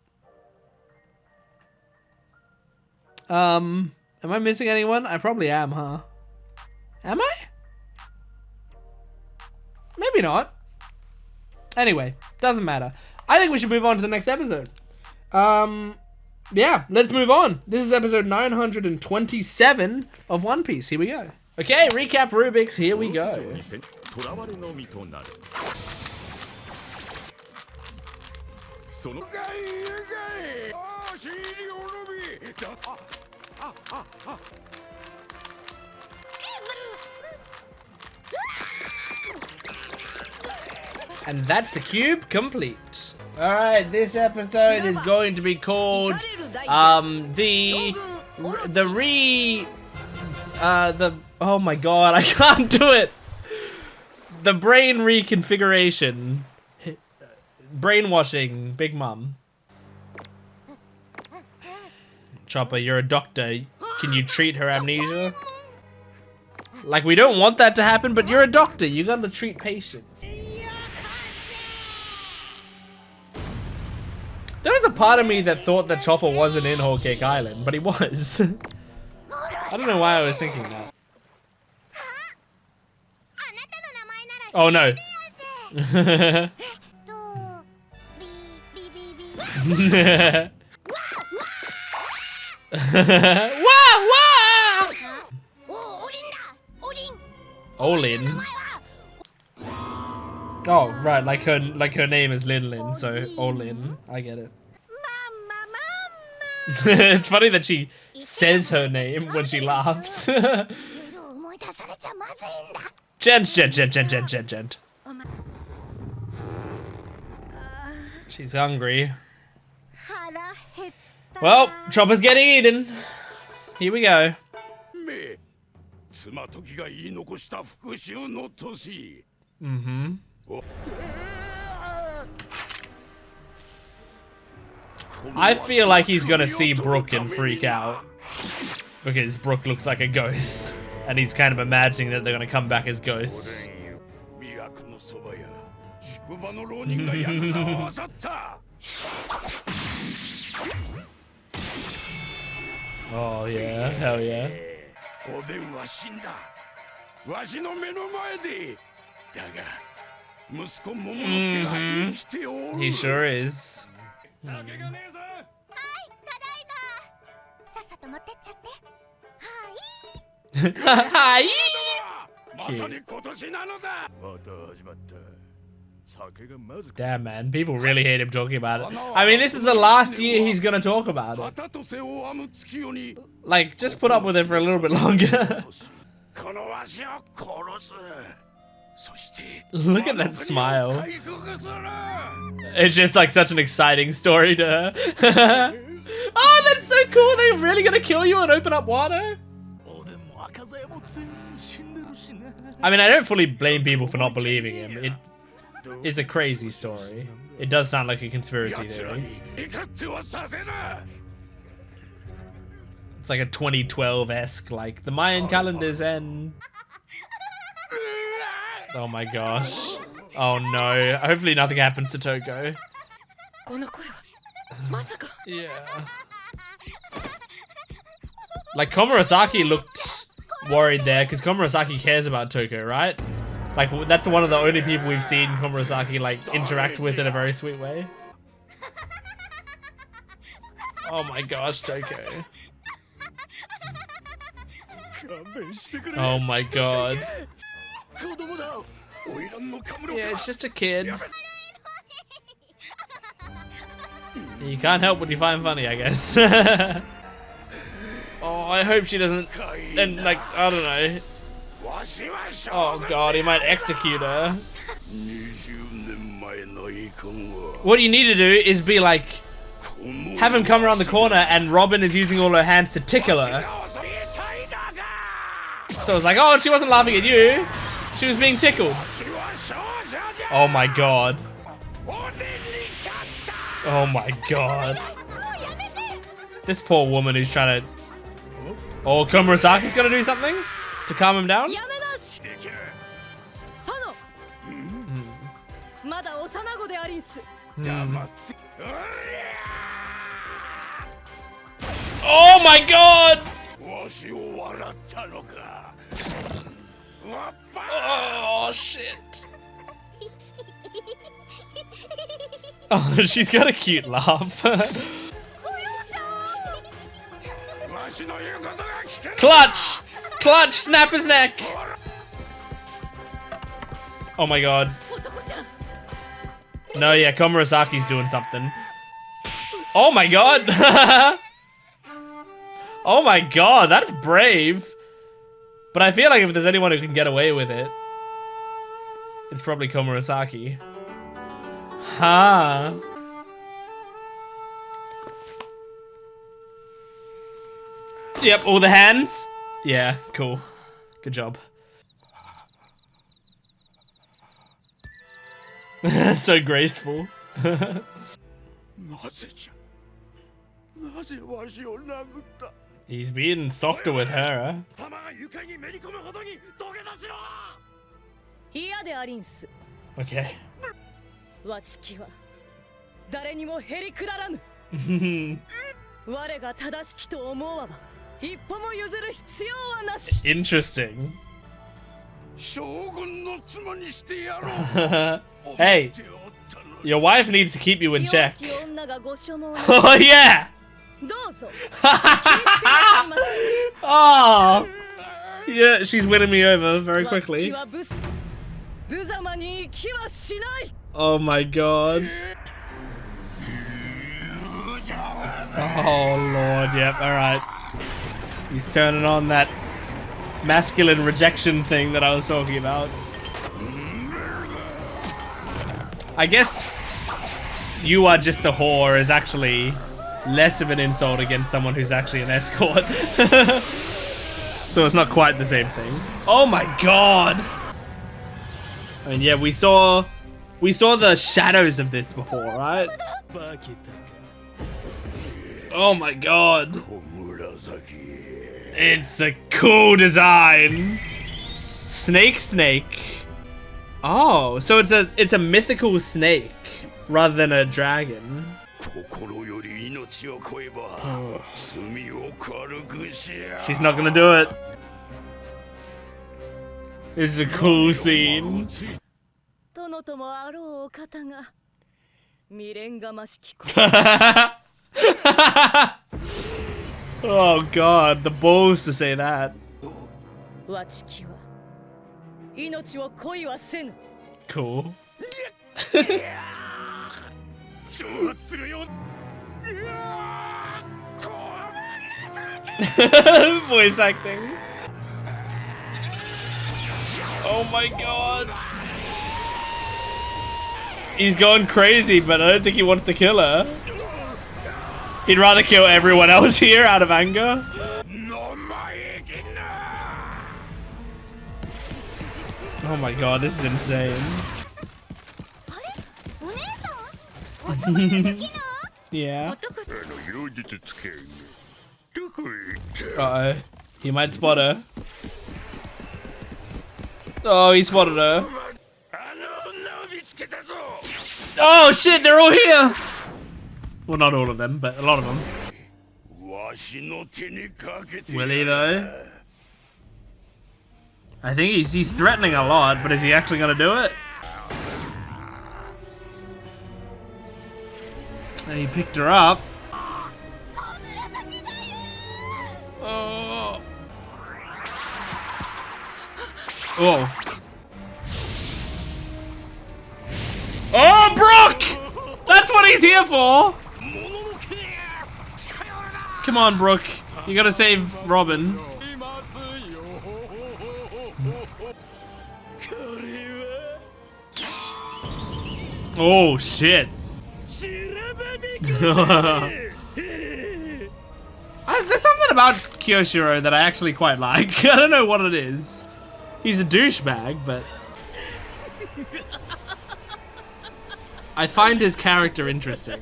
Am I missing anyone? I probably am, huh? Am I? Maybe not. Anyway, doesn't matter. I think we should move on to the next episode. Yeah, let's move on. This is episode 927 of One Piece. Here we go. Okay, recap Rubik's. Here we go. And that's a cube complete. Alright, this episode is going to be called oh my god, I can't do it. The brain reconfiguration. Brainwashing Big Mom. Chopper, you're a doctor. Can you treat her amnesia? Like, we don't want that to happen, but you're a doctor. You gotta treat patients. There was a part of me that thought that Chopper wasn't in Whole Cake Island, but he was. I don't know why I was thinking that. Oh no. Olin. Oh, right, like her name is Lin Lin, so Olin. I get it. It's funny that she says her name when she laughs. Gent. She's hungry. Well, Chopper's getting eaten. Here we go. Mm-hmm. I feel like he's gonna see Brooke and freak out because Brooke looks like a ghost and he's kind of imagining that they're gonna come back as ghosts. Oh yeah, hell yeah. Mm-hmm. He sure is. Hi. Damn, man, people really hate him talking about it. I mean, this is the last year he's gonna talk about it. Like, just put up with it for a little bit longer. Look at that smile. It's just like such an exciting story to her. Oh, that's so cool. They're really gonna kill you and open up Wano? I mean, I don't fully blame people for not believing him. It is a crazy story. It does sound like a conspiracy theory. It's like a 2012-esque, like the Mayan calendars end. Oh my gosh. Oh no. Hopefully nothing happens to Toko. Yeah. Like Komurasaki looked worried there because Komurasaki cares about Toko, right? Like, that's one of the only people we've seen Komurasaki, like, interact with in a very sweet way. Oh my gosh, JK. Oh my god. Yeah, it's just a kid. You can't help what you find funny, I guess. Oh, I hope she doesn't, and like, I don't know. Oh god, he might execute her. What you need to do is be like, have him come around the corner and Robin is using all her hands to tickle her. So it's like, oh, she wasn't laughing at you. She was being tickled. Oh my god. Oh my god. This poor woman who's trying to... Oh, Komurasaki's gonna do something to calm him down? Oh my god! Oh shit. Oh, she's got a cute laugh. Clutch! Clutch! Snap his neck! Oh my god. No, yeah, Komurasaki's doing something. Oh my god! Oh my god, that's brave. But I feel like if there's anyone who can get away with it, it's probably Komurasaki. Ha! Yep, all the hands. Yeah, cool. Good job. So graceful. He's being softer with her, huh? Okay. Interesting. Hey, your wife needs to keep you in check. Oh yeah! Oh, yeah, she's winning me over very quickly. Oh my god. Oh lord, yep, alright. He's turning on that masculine rejection thing that I was talking about. I guess you are just a whore is actually less of an insult against someone who's actually an escort. So it's not quite the same thing. Oh my god! I mean, yeah, we saw the shadows of this before, right? Oh my god. It's a cool design. Snake. Oh, so it's a mythical snake rather than a dragon. Oh. She's not gonna do it. This is a cool scene. Oh god, the balls to say that. Cool. Voice acting. Oh my god. He's going crazy, but I don't think he wants to kill her. He'd rather kill everyone else here out of anger. Oh my god, this is insane. Yeah. Uh-oh. He might spot her. Oh, he spotted her. Oh shit, they're all here! Well, not all of them, but a lot of them. Will he though? I think he's threatening a lot, but is he actually gonna do it? He picked her up. Oh. Oh. Oh, Brook! That's what he's here for! Come on, Brook. You gotta save Robin. Oh, shit. There's something about Kyoshiro that I actually quite like. I don't know what it is. He's a douchebag, but I find his character interesting.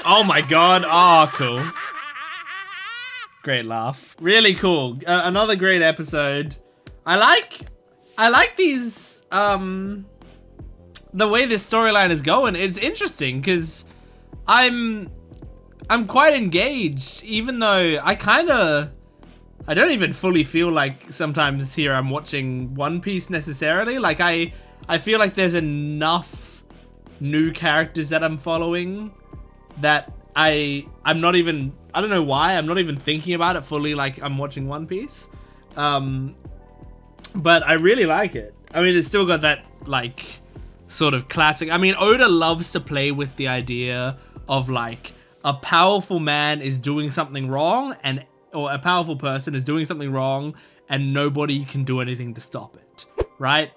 Oh my god. Oh, cool. Great laugh. Really cool. Another great episode. I like these, the way this storyline is going. It's interesting because I'm quite engaged, even though I don't even fully feel like sometimes here I'm watching One Piece necessarily. Like I feel like there's enough new characters that I'm following that I'm not even, I don't know why, I'm not even thinking about it fully like I'm watching One Piece. But I really like it. I mean, it's still got that like sort of classic. I mean, Oda loves to play with the idea of like a powerful man is doing something wrong or a powerful person is doing something wrong and nobody can do anything to stop it, right?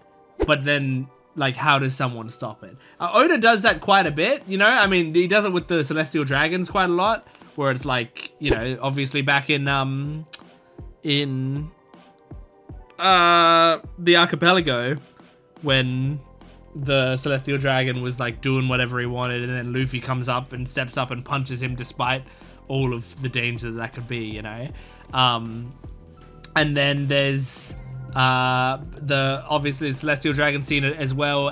But then like, how does someone stop it? Oda does that quite a bit, you know? I mean, he does it with the Celestial Dragons quite a lot, where it's like, you know, obviously back in the archipelago, when the Celestial Dragon was like doing whatever he wanted, and then Luffy comes up and steps up and punches him despite all of the danger that could be, you know? And then there's obviously the Celestial Dragon scene as well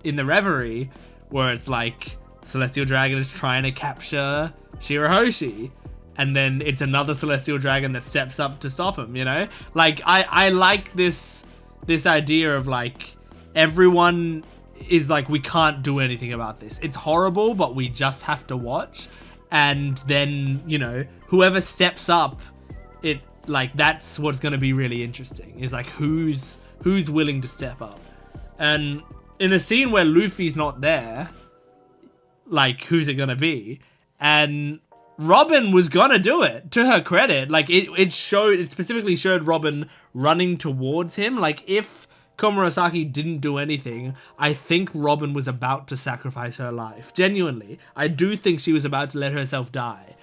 in the Reverie, where it's like Celestial Dragon is trying to capture Shirahoshi, and then it's another Celestial Dragon that steps up to stop him, you know? Like, I like this idea of like, everyone is like, we can't do anything about this. It's horrible, but we just have to watch. And then, you know, whoever steps up, like, that's what's going to be really interesting, is like, who's willing to step up. And in a scene where Luffy's not there, like, who's it going to be? And Robin was gonna do it, to her credit. Like, it specifically showed Robin running towards him. Like, if Komurasaki didn't do anything, I think Robin was about to sacrifice her life. Genuinely. I do think she was about to let herself die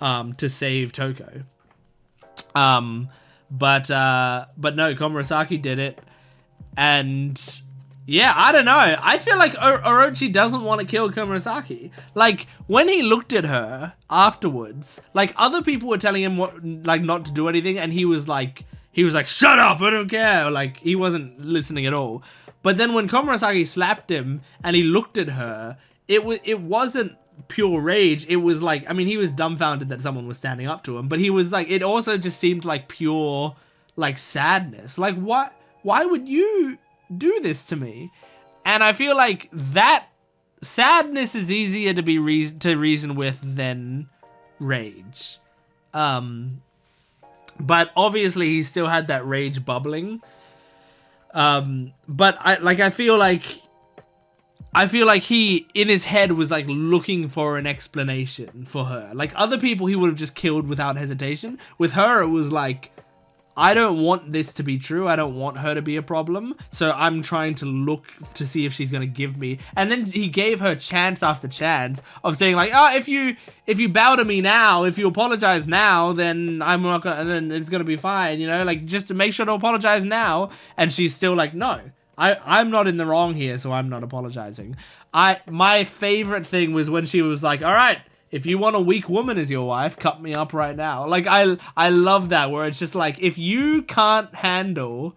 to save Toko. But no, Komurasaki did it. And yeah, I don't know. I feel like Orochi doesn't want to kill Komurasaki. Like, when he looked at her afterwards, like, other people were telling him what, like, not to do anything, and he was like, shut up, I don't care. Like, he wasn't listening at all. But then when Komurasaki slapped him and he looked at her, it wasn't pure rage. It was like, I mean, he was dumbfounded that someone was standing up to him, but he was like, it also just seemed like pure, like, sadness. Like, what? Why would you do this to me? And I feel like that sadness is easier to reason with than rage. But obviously he still had that rage bubbling. But I feel like he, in his head, was like looking for an explanation for her. Like, other people he would have just killed without hesitation. With her, it was like, I don't want this to be true. I don't want her to be a problem. So I'm trying to look to see if she's going to give me. And then he gave her chance after chance of saying like, oh, if you bow to me now, if you apologize now, then I'm not going to, then it's going to be fine. You know, like, just to make sure to apologize now. And she's still like, no, I'm not in the wrong here. So I'm not apologizing. My favorite thing was when she was like, all right, if you want a weak woman as your wife, cut me up right now. Like, I love that, where it's just like, if you can't handle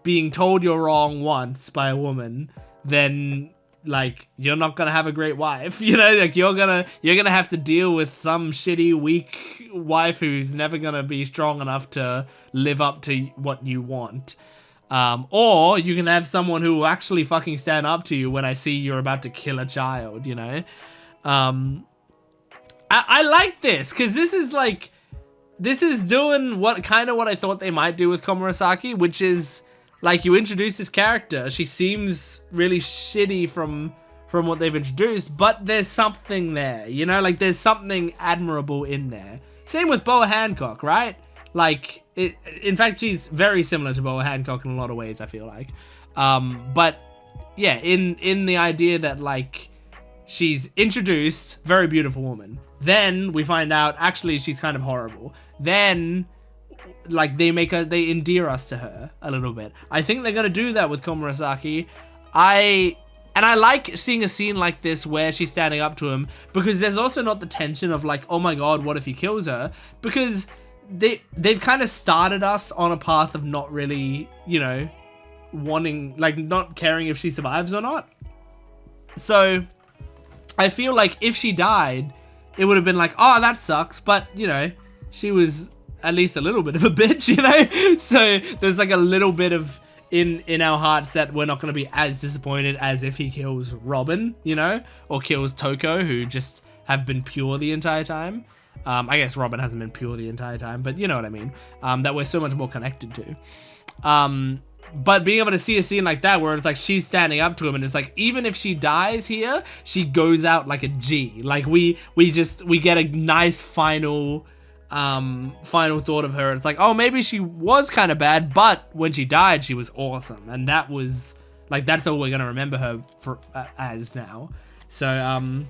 being told you're wrong once by a woman, then like you're not gonna have a great wife. You know, like you're gonna have to deal with some shitty, weak wife who's never gonna be strong enough to live up to what you want. Or you can have someone who will actually fucking stand up to you when I see you're about to kill a child, you know? I like this, because this is doing what I thought they might do with Komurasaki, which is, like, you introduce this character, she seems really shitty from what they've introduced, but there's something there, you know? Like, there's something admirable in there. Same with Boa Hancock, right? Like, in fact, she's very similar to Boa Hancock in a lot of ways, I feel like. But, yeah, in the idea that, like, she's introduced, very beautiful woman. Then we find out, actually, she's kind of horrible. Then, like, they endear us to her a little bit. I think they're gonna do that with Komurasaki. I like seeing a scene like this where she's standing up to him, because there's also not the tension of, like, oh my god, what if he kills her? Because they've kind of started us on a path of not really, you know, wanting, like, not caring if she survives or not. So I feel like if she died, it would have been like, oh, that sucks, but, you know, she was at least a little bit of a bitch, you know? So there's like a little bit of in our hearts that we're not going to be as disappointed as if he kills Robin, you know? Or kills Toko, who just have been pure the entire time. I guess Robin hasn't been pure the entire time, but you know what I mean. That we're so much more connected to. But being able to see a scene like that where it's like she's standing up to him and it's like, even if she dies here, she goes out like a G. Like we get a nice final thought of her. It's like, oh, maybe she was kind of bad, but when she died, she was awesome. And that was like, that's all we're going to remember her as now. So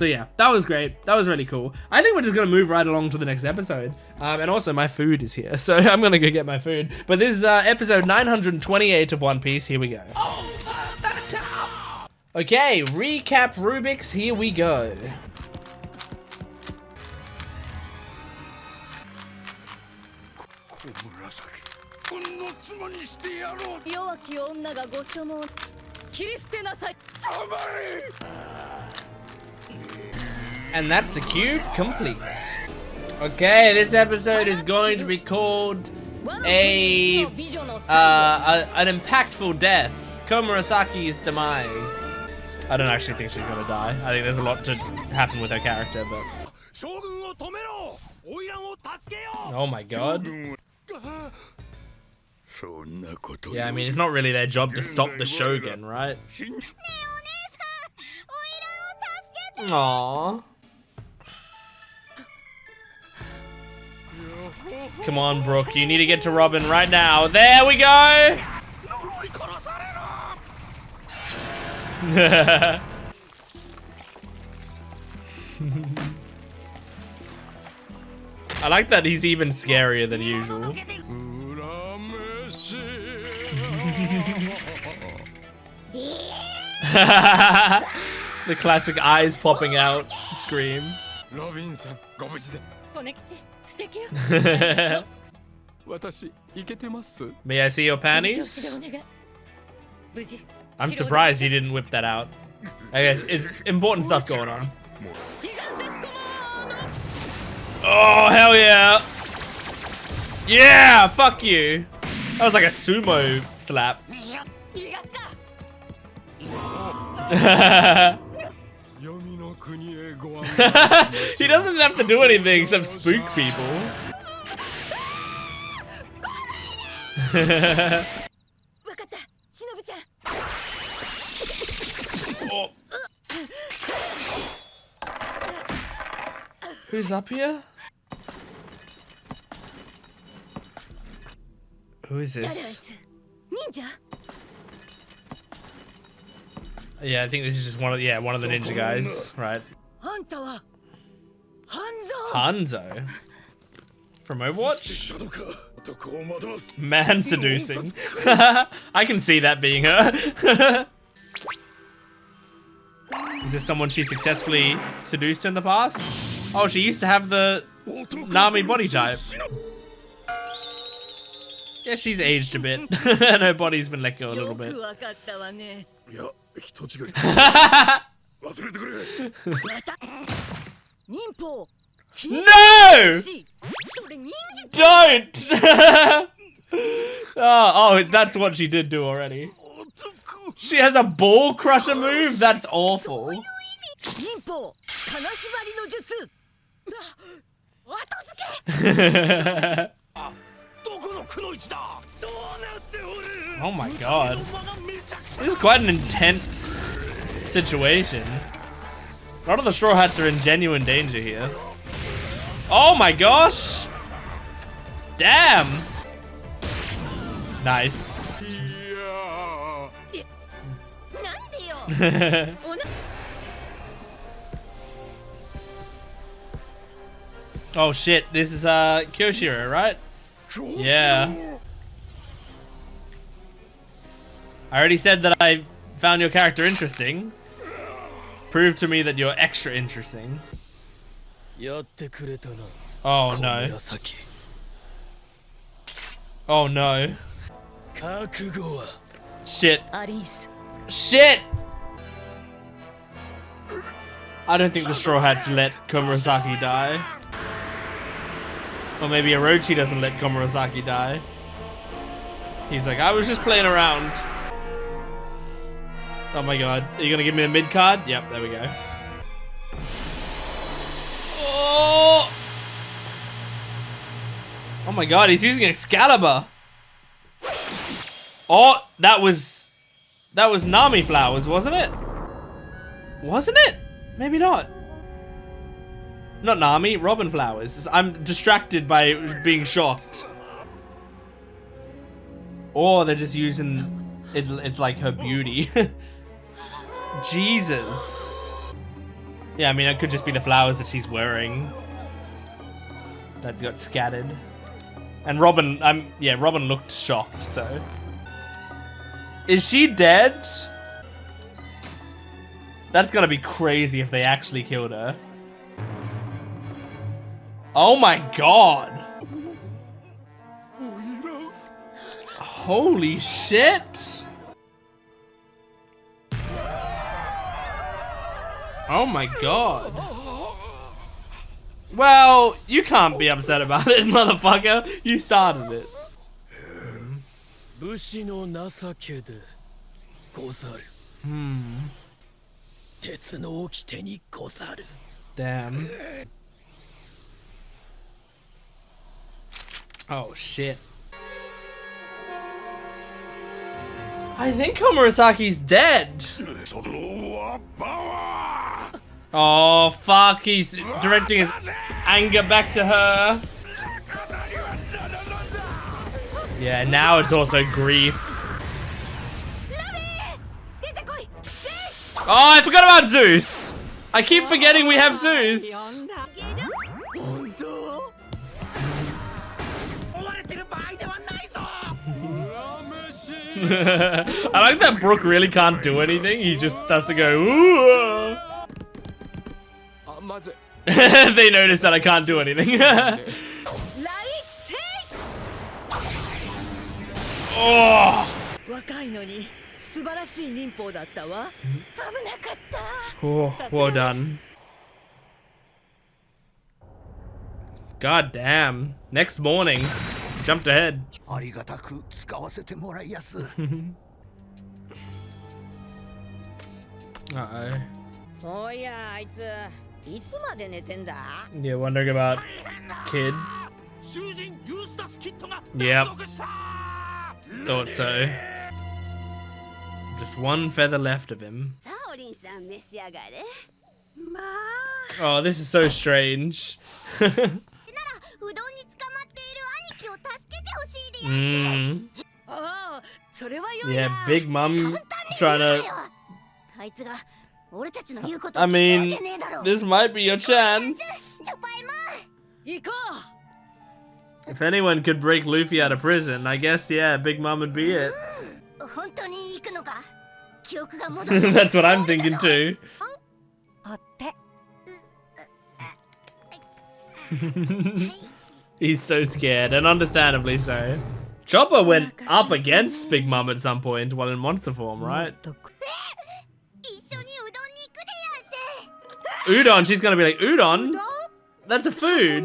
yeah, that was great. That was really cool. I think we're just going to move right along to the next episode. And also my food is here, so I'm going to go get my food. But this is episode 928 of One Piece. Here we go. Okay, recap Rubik's. Here we go. And that's the cube complete. Okay, this episode is going to be called an impactful death. Komurasaki's demise. I don't actually think she's gonna die. I think there's a lot to happen with her character, but oh my god. Yeah, I mean, it's not really their job to stop the Shogun, right? Aww. Come on, Brooke. You need to get to Robin right now. There we go! I like that he's even scarier than usual. The classic eyes popping out scream. May I see your panties? I'm surprised he didn't whip that out. I guess it's important stuff going on. Oh, hell yeah. Yeah, fuck you. That was like a sumo slap. He doesn't have to do anything except spook people. Oh. Who's up here? Who is this? Yeah, I think this is just one of the ninja guys, right? Hanzo? From Overwatch? Man seducing. I can see that being her. Is this someone she successfully seduced in the past? Oh, she used to have the Nami body type. Yeah, she's aged a bit. And her body's been let go a little bit. No! Don't! oh, that's what she did do already. She has a ball crusher move? That's awful. Oh my god. This is quite an intense situation. A lot of the Straw Hats are in genuine danger here. Oh my gosh! Damn! Nice. Oh shit, this is Kyoshiro, right? Yeah. I already said that I found your character interesting. Prove to me that you're extra interesting. Oh no. Oh no. Shit. Shit! I don't think the Straw Hats let Komurasaki die. Or maybe Orochi doesn't let Komurasaki die. He's like, I was just playing around. Oh my god. Are you gonna give me a mid card? Yep, there we go. Oh! Oh my god, he's using Excalibur. Oh, that was Nami flowers, wasn't it? Wasn't it? Maybe not. Not Nami, Robin flowers. I'm distracted by being shocked. Or they're just using it, it's like her beauty. Jesus. Yeah, I mean, it could just be the flowers that she's wearing that got scattered. And Robin, Robin looked shocked, so. Is she dead? That's gonna be crazy if they actually killed her. Oh my god. Holy shit. Oh my god. Well, you can't be upset about it, motherfucker. You started it. Damn. Oh shit. I think Komurasaki's dead. Oh fuck, he's directing his anger back to her. Yeah, now it's also grief. Oh, I forgot about Zeus. I keep forgetting we have Zeus. I like that Brook really can't do anything. He just has to go, ooh. They notice that I can't do anything. Oh. Oh, well done. God damn. Next morning. Jumped ahead. Uh-oh. Yeah, wondering about kid. Yep. Thought so. Just one feather left of him. Oh, this is so strange. Yeah, Big Mom trying to... I mean, this might be your chance. If anyone could break Luffy out of prison, I guess, yeah, Big Mom would be it. That's what I'm thinking too. He's so scared, and understandably so. Chopper went up against Big Mom at some point while in monster form, right? Udon, she's gonna be like, udon? That's a food.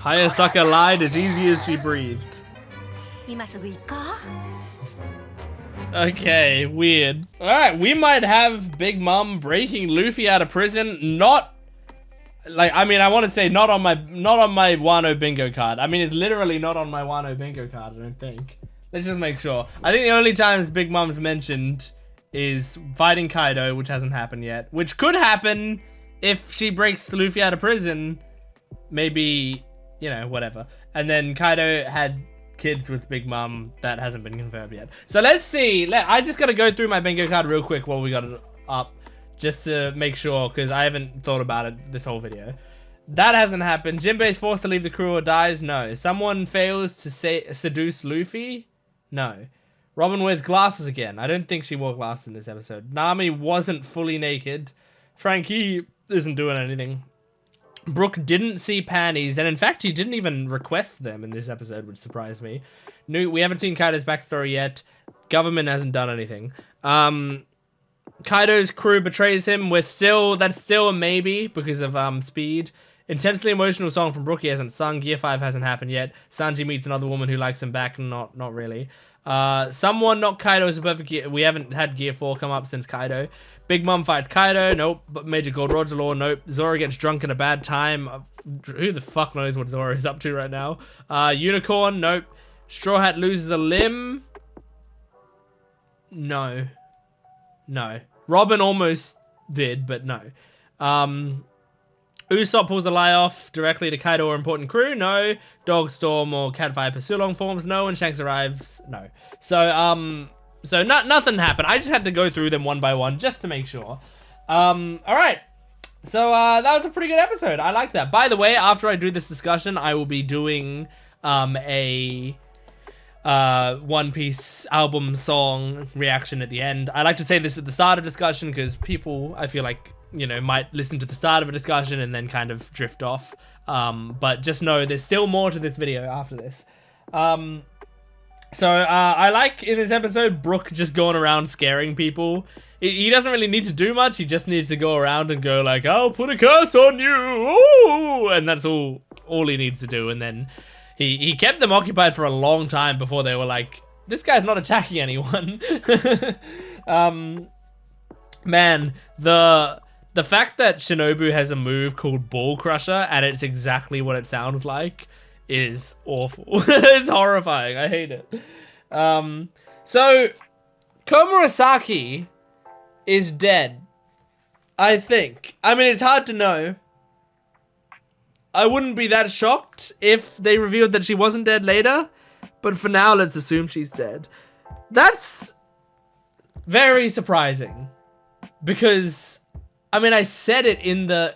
Hayasaka lied as easy as she breathed. Okay, weird. Alright, we might have Big Mom breaking Luffy out of prison. Not like, I mean, I want to say not on my Wano bingo card. I mean, it's literally not on my Wano bingo card, I don't think. Let's just make sure. I think the only times Big Mom's mentioned is fighting Kaido, which hasn't happened yet. Which could happen if she breaks Luffy out of prison. Maybe, you know, whatever. And then Kaido had kids with Big Mom. That hasn't been confirmed yet. So let's see. I just gotta go through my bingo card real quick while we got it up. Just to make sure, because I haven't thought about it this whole video. That hasn't happened. Jinbei's forced to leave the crew or dies? No. Someone fails to seduce Luffy? No. Robin wears glasses again. I don't think she wore glasses in this episode. Nami wasn't fully naked. Frankie isn't doing anything. Brooke didn't see panties, and in fact, he didn't even request them in this episode, which surprised me. We haven't seen Kaido's backstory yet. Government hasn't done anything. Kaido's crew betrays him. That's still a maybe because of speed. Intensely emotional song from Brooke hasn't sung. Gear 5 hasn't happened yet. Sanji meets another woman who likes him back. Not really. Someone knocked Kaido as a perfect gear. We haven't had Gear 4 come up since Kaido. Big Mom fights Kaido. Nope. Major Gold Roger Law. Nope. Zoro gets drunk in a bad time. Who the fuck knows what Zoro is up to right now? Unicorn. Nope. Straw Hat loses a limb. No. Robin almost did, but no. Usopp pulls a lie off directly to Kaido or important crew. No. Dogstorm or Catfire pursue long forms. No. And Shanks arrives. No. So nothing happened. I just had to go through them one by one just to make sure. All right. So that was a pretty good episode. I liked that. By the way, after I do this discussion, I will be doing a One Piece album song reaction at the end. I like to say this at the start of discussion because people, I feel like, you know, might listen to the start of a discussion and then kind of drift off. But just know there's still more to this video after this. So I like in this episode Brook just going around scaring people. He doesn't really need to do much. He just needs to go around and go like, "I'll put a curse on you," ooh! And that's all he needs to do. And then he kept them occupied for a long time before they were like, "This guy's not attacking anyone." Man, the fact that Shinobu has a move called Ball Crusher and it's exactly what it sounds like is awful. It's horrifying. I hate it. So Komurasaki is dead, I think. I mean, it's hard to know. I wouldn't be that shocked if they revealed that she wasn't dead later, but for now, let's assume she's dead. That's very surprising because, I mean, I said it in the...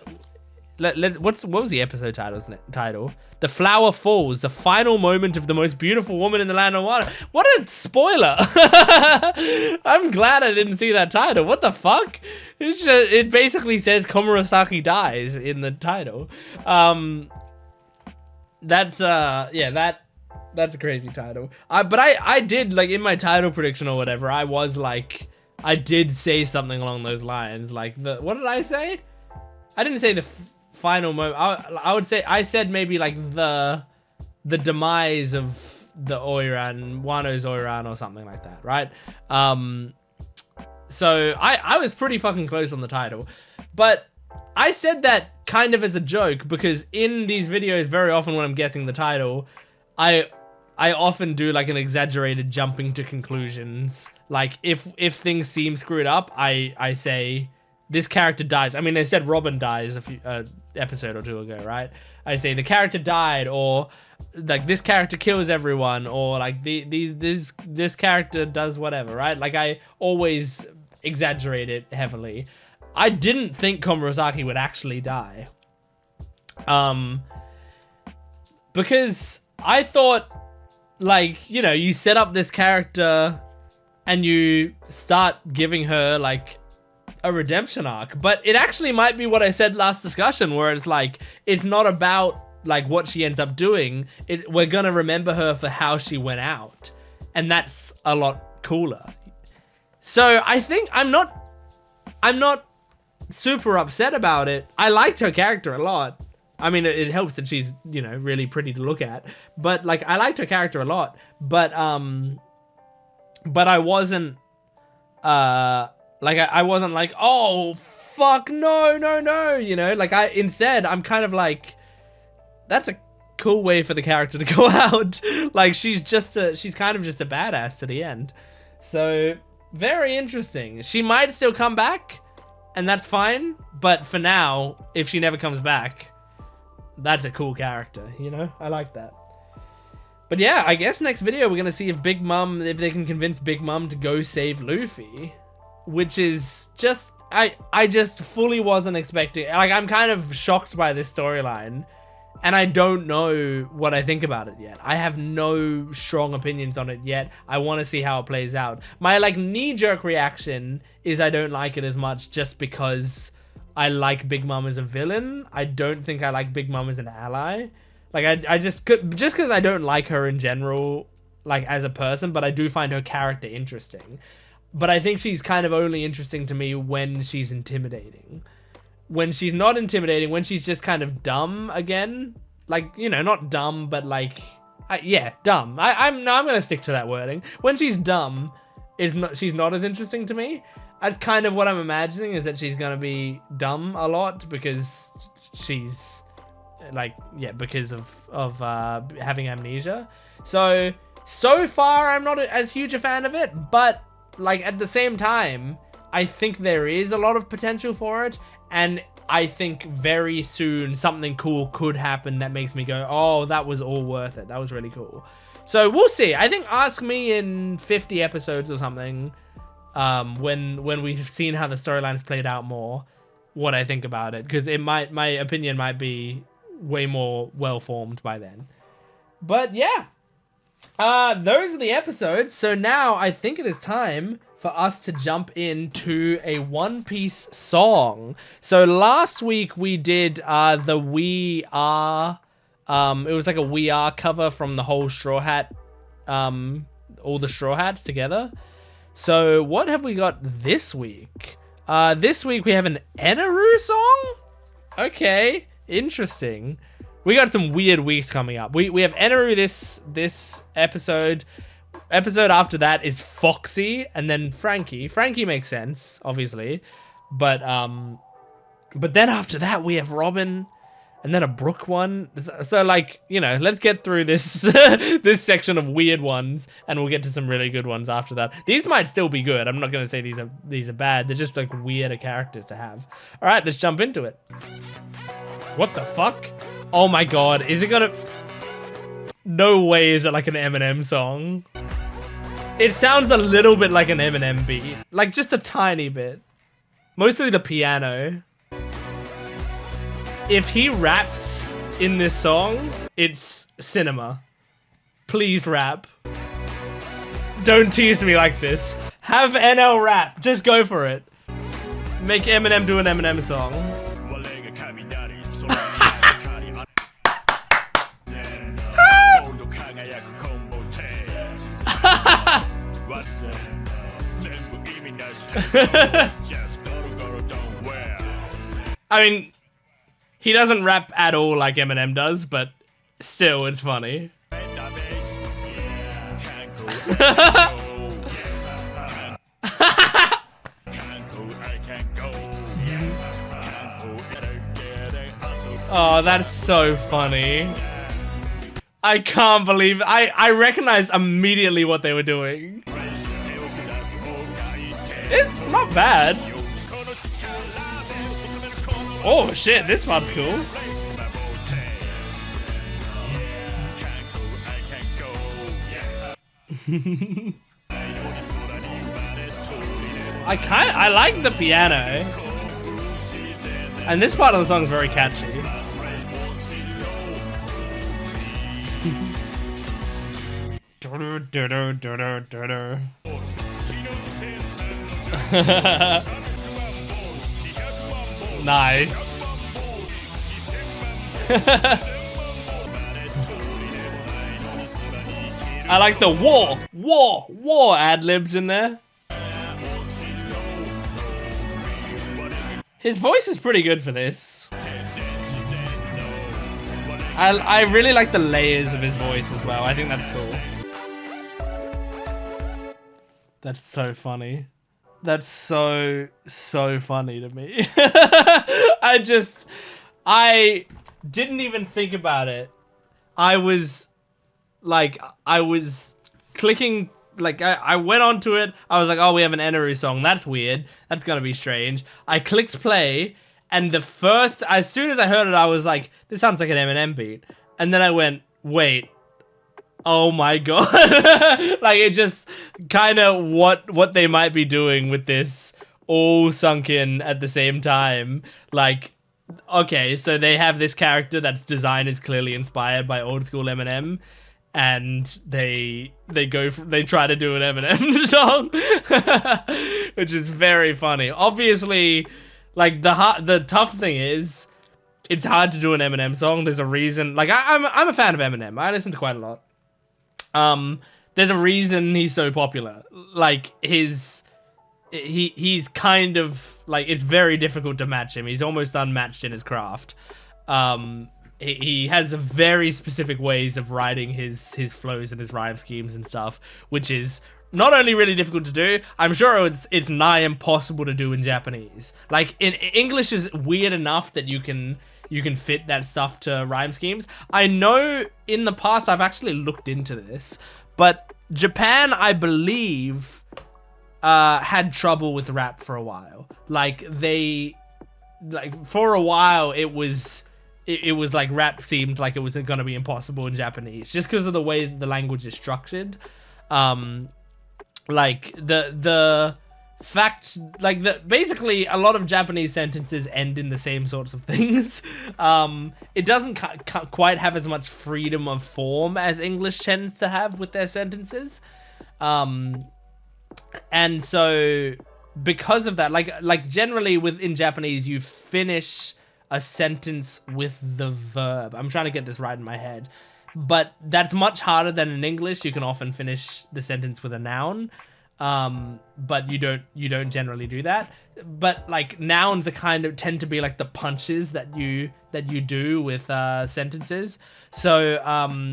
what was the episode title? The Flower Falls, the final moment of the most beautiful woman in the land of water. What a spoiler! I'm glad I didn't see that title. What the fuck? It basically says Komurasaki dies in the title. That's a crazy title. But I did, like, in my title prediction or whatever, I did say something along those lines. Like, what did I say? I didn't say the final moment. I would say, I said maybe like the demise of the Oiran, Wano's Oiran or something like that, right? So I was pretty fucking close on the title, but I said that kind of as a joke because in these videos, very often when I'm guessing the title, I often do like an exaggerated jumping to conclusions. Like if things seem screwed up, I say this character dies. I mean, they said Robin dies a few episode or two ago, right? I say the character died, or like this character kills everyone, or like this character does whatever, right? Like I always exaggerate it heavily. I didn't think Komurasaki would actually die, because I thought, like, you know, you set up this character and you start giving her like a redemption arc, but it actually might be what I said last discussion, where it's like, it's not about like what she ends up doing, we're gonna remember her for how she went out, and that's a lot cooler. So I think I'm not super upset about it. I liked her character a lot. I mean, it helps that she's, you know, really pretty to look at, but like I liked her character a lot, but I wasn't I wasn't like, oh fuck, no, you know, like instead I'm kind of like, that's a cool way for the character to go out. Like she's kind of just a badass to the end. So very interesting. She might still come back, and that's fine, but for now, if she never comes back, that's a cool character, you know? I like that. But yeah, I guess next video we're gonna see if they can convince Big Mom to go save Luffy, which is just, I just fully wasn't expecting. Like, I'm kind of shocked by this storyline, and I don't know what I think about it yet. I have no strong opinions on it yet. I want to see how it plays out. My like knee-jerk reaction is I don't like it as much just because I like Big Mom as a villain. I don't think I like Big Mom as an ally. Like I just because I don't like her in general, like as a person, but I do find her character interesting. But I think she's kind of only interesting to me when she's intimidating. When she's not intimidating, when she's just kind of dumb again, like, you know, not dumb, but like, yeah, dumb. I'm gonna stick to that wording. When she's dumb, she's not as interesting to me. That's kind of what I'm imagining, is that she's gonna be dumb a lot because she's like, yeah, because of having amnesia. So far I'm not as huge a fan of it, but like at the same time, I think there is a lot of potential for it, and I think very soon something cool could happen that makes me go, oh, that was all worth it. That was really cool. So we'll see. I think ask me in 50 episodes or something, when we've seen how the storyline's played out more, what I think about it, because my opinion might be way more well-formed by then. But yeah, those are the episodes. So now I think it is time for us to jump into a One Piece song. So last week we did the We Are, it was like a We Are cover from the whole Straw Hat, all the Straw Hats together. So what have we got this week? This week we have an Eneru song? Okay, interesting. We got some weird weeks coming up. We have Eneru this episode. Episode after that is Foxy, and then Frankie. Frankie makes sense, obviously. But then after that we have Robin, and then a Brook one. So like, you know, let's get through this this section of weird ones, and we'll get to some really good ones after that. These might still be good. I'm not gonna say these are bad. They're just like weirder characters to have. All right, let's jump into it. What the fuck? Oh my god, is it gonna... No way is it like an Eminem song. It sounds a little bit like an Eminem beat. Like just a tiny bit. Mostly the piano. If he raps in this song, it's cinema. Please rap. Don't tease me like this. Have NL rap. Just go for it. Make Eminem do an Eminem song. I mean, he doesn't rap at all like Eminem does, but still, it's funny. Oh, that's so funny. I can't believe I recognized immediately what they were doing. It's not bad. Oh shit, this part's cool. I like the piano. And this part of the song is very catchy. Nice. I like the war ad-libs in there. His voice is pretty good for this. I really like the layers of his voice as well. I think that's cool. That's so funny. That's so funny to me. I didn't even think about it. I was clicking, like, I went onto it. I was like, oh, we have an Eneru song. That's weird. That's gonna be strange. I clicked play, and as soon as I heard it, I was like, this sounds like an Eminem beat. And then I went, wait, oh my god. Like, it just kind of what they might be doing with this all sunk in at the same time. Like, okay, so they have this character that's design is clearly inspired by old school Eminem, and they try to do an Eminem song, which is very funny. Obviously, like, the tough thing is, it's hard to do an Eminem song. There's a reason. Like, I'm a fan of Eminem. I listen to quite a lot. There's a reason he's so popular. Like, he's kind of, like, it's very difficult to match him. He's almost unmatched in his craft. He has very specific ways of writing his flows and his rhyme schemes and stuff, which is not only really difficult to do, I'm sure it's nigh impossible to do in Japanese. Like, in English is weird enough that you can fit that stuff to rhyme schemes. I know in the past I've actually looked into this, but Japan, I believe, had trouble with rap for a while. Like, for a while it was like rap seemed like it was going to be impossible in Japanese just because of the way the language is structured. Like, the fact, like, basically a lot of Japanese sentences end in the same sorts of things. It doesn't quite have as much freedom of form as English tends to have with their sentences. And so because of that, like generally in Japanese, you finish a sentence with the verb. I'm trying to get this right in my head, but that's much harder than in English. You can often finish the sentence with a noun, but you don't generally do that. But, like, nouns are kind of tend to be like the punches that you do with sentences. So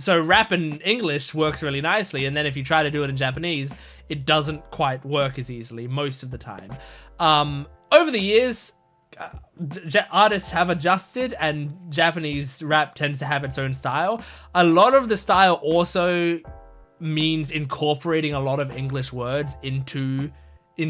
rap in English works really nicely, and then if you try to do it in Japanese, it doesn't quite work as easily most of the time. Over the years, artists have adjusted, and Japanese rap tends to have its own style. A lot of the style also means incorporating a lot of English words into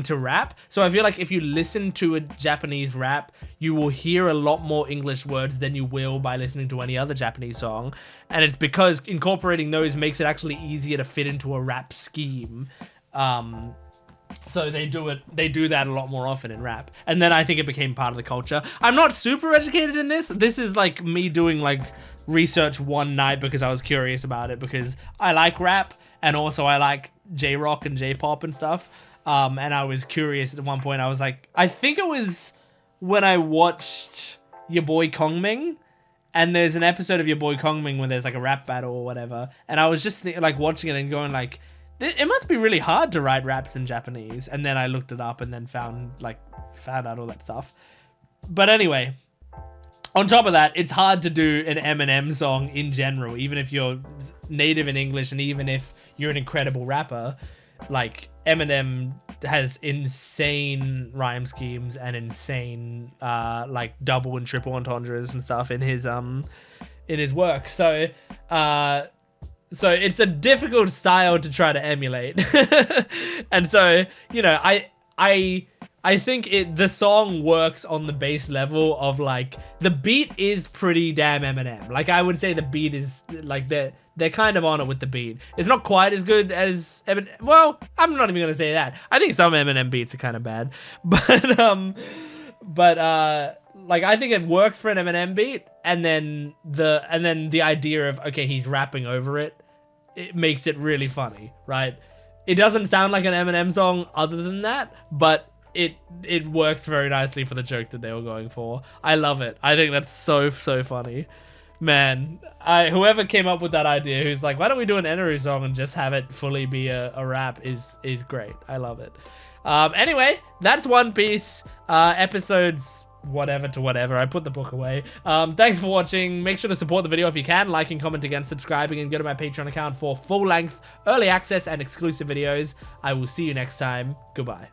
rap. So I feel like if you listen to a Japanese rap, you will hear a lot more English words than you will by listening to any other Japanese song. And it's because incorporating those makes it actually easier to fit into a rap scheme. So they do that a lot more often in rap. And then I think it became part of the culture. I'm not super educated in this. This is like me doing like research one night because I was curious about it, because I like rap and also I like J-rock and J-pop and stuff. And I was curious at one point. I was like, I think it was when I watched Your Boy Kongming, and there's an episode of Your Boy Kongming where there's like a rap battle or whatever. And I was just like watching it and going like, it must be really hard to write raps in Japanese. And then I looked it up and then found out all that stuff. But anyway, on top of that, it's hard to do an Eminem song in general, even if you're native in English and even if you're an incredible rapper. Like, Eminem has insane rhyme schemes and insane like double and triple entendres and stuff in his work. So it's a difficult style to try to emulate. And so, you know, I think the song works on the base level of, like, the beat is pretty damn Eminem. Like, I would say the beat is, like, they're kind of on it with the beat. It's not quite as good as Eminem. Well, I'm not even going to say that. I think some Eminem beats are kind of bad. But like, I think it works for an Eminem beat. And then the idea of, okay, he's rapping over it, it makes it really funny, right? It doesn't sound like an Eminem song other than that, but it works very nicely for the joke that they were going for. I love it. I think that's so funny. Man, whoever came up with that idea, who's like, why don't we do an Eneru song and just have it fully be a rap is great. I love it. Anyway, that's One Piece, episodes whatever to whatever. I put the book away. Thanks for watching. Make sure to support the video if you can, liking, commenting, and subscribing, and go to my Patreon account for full-length, early access, and exclusive videos. I will see you next time. Goodbye.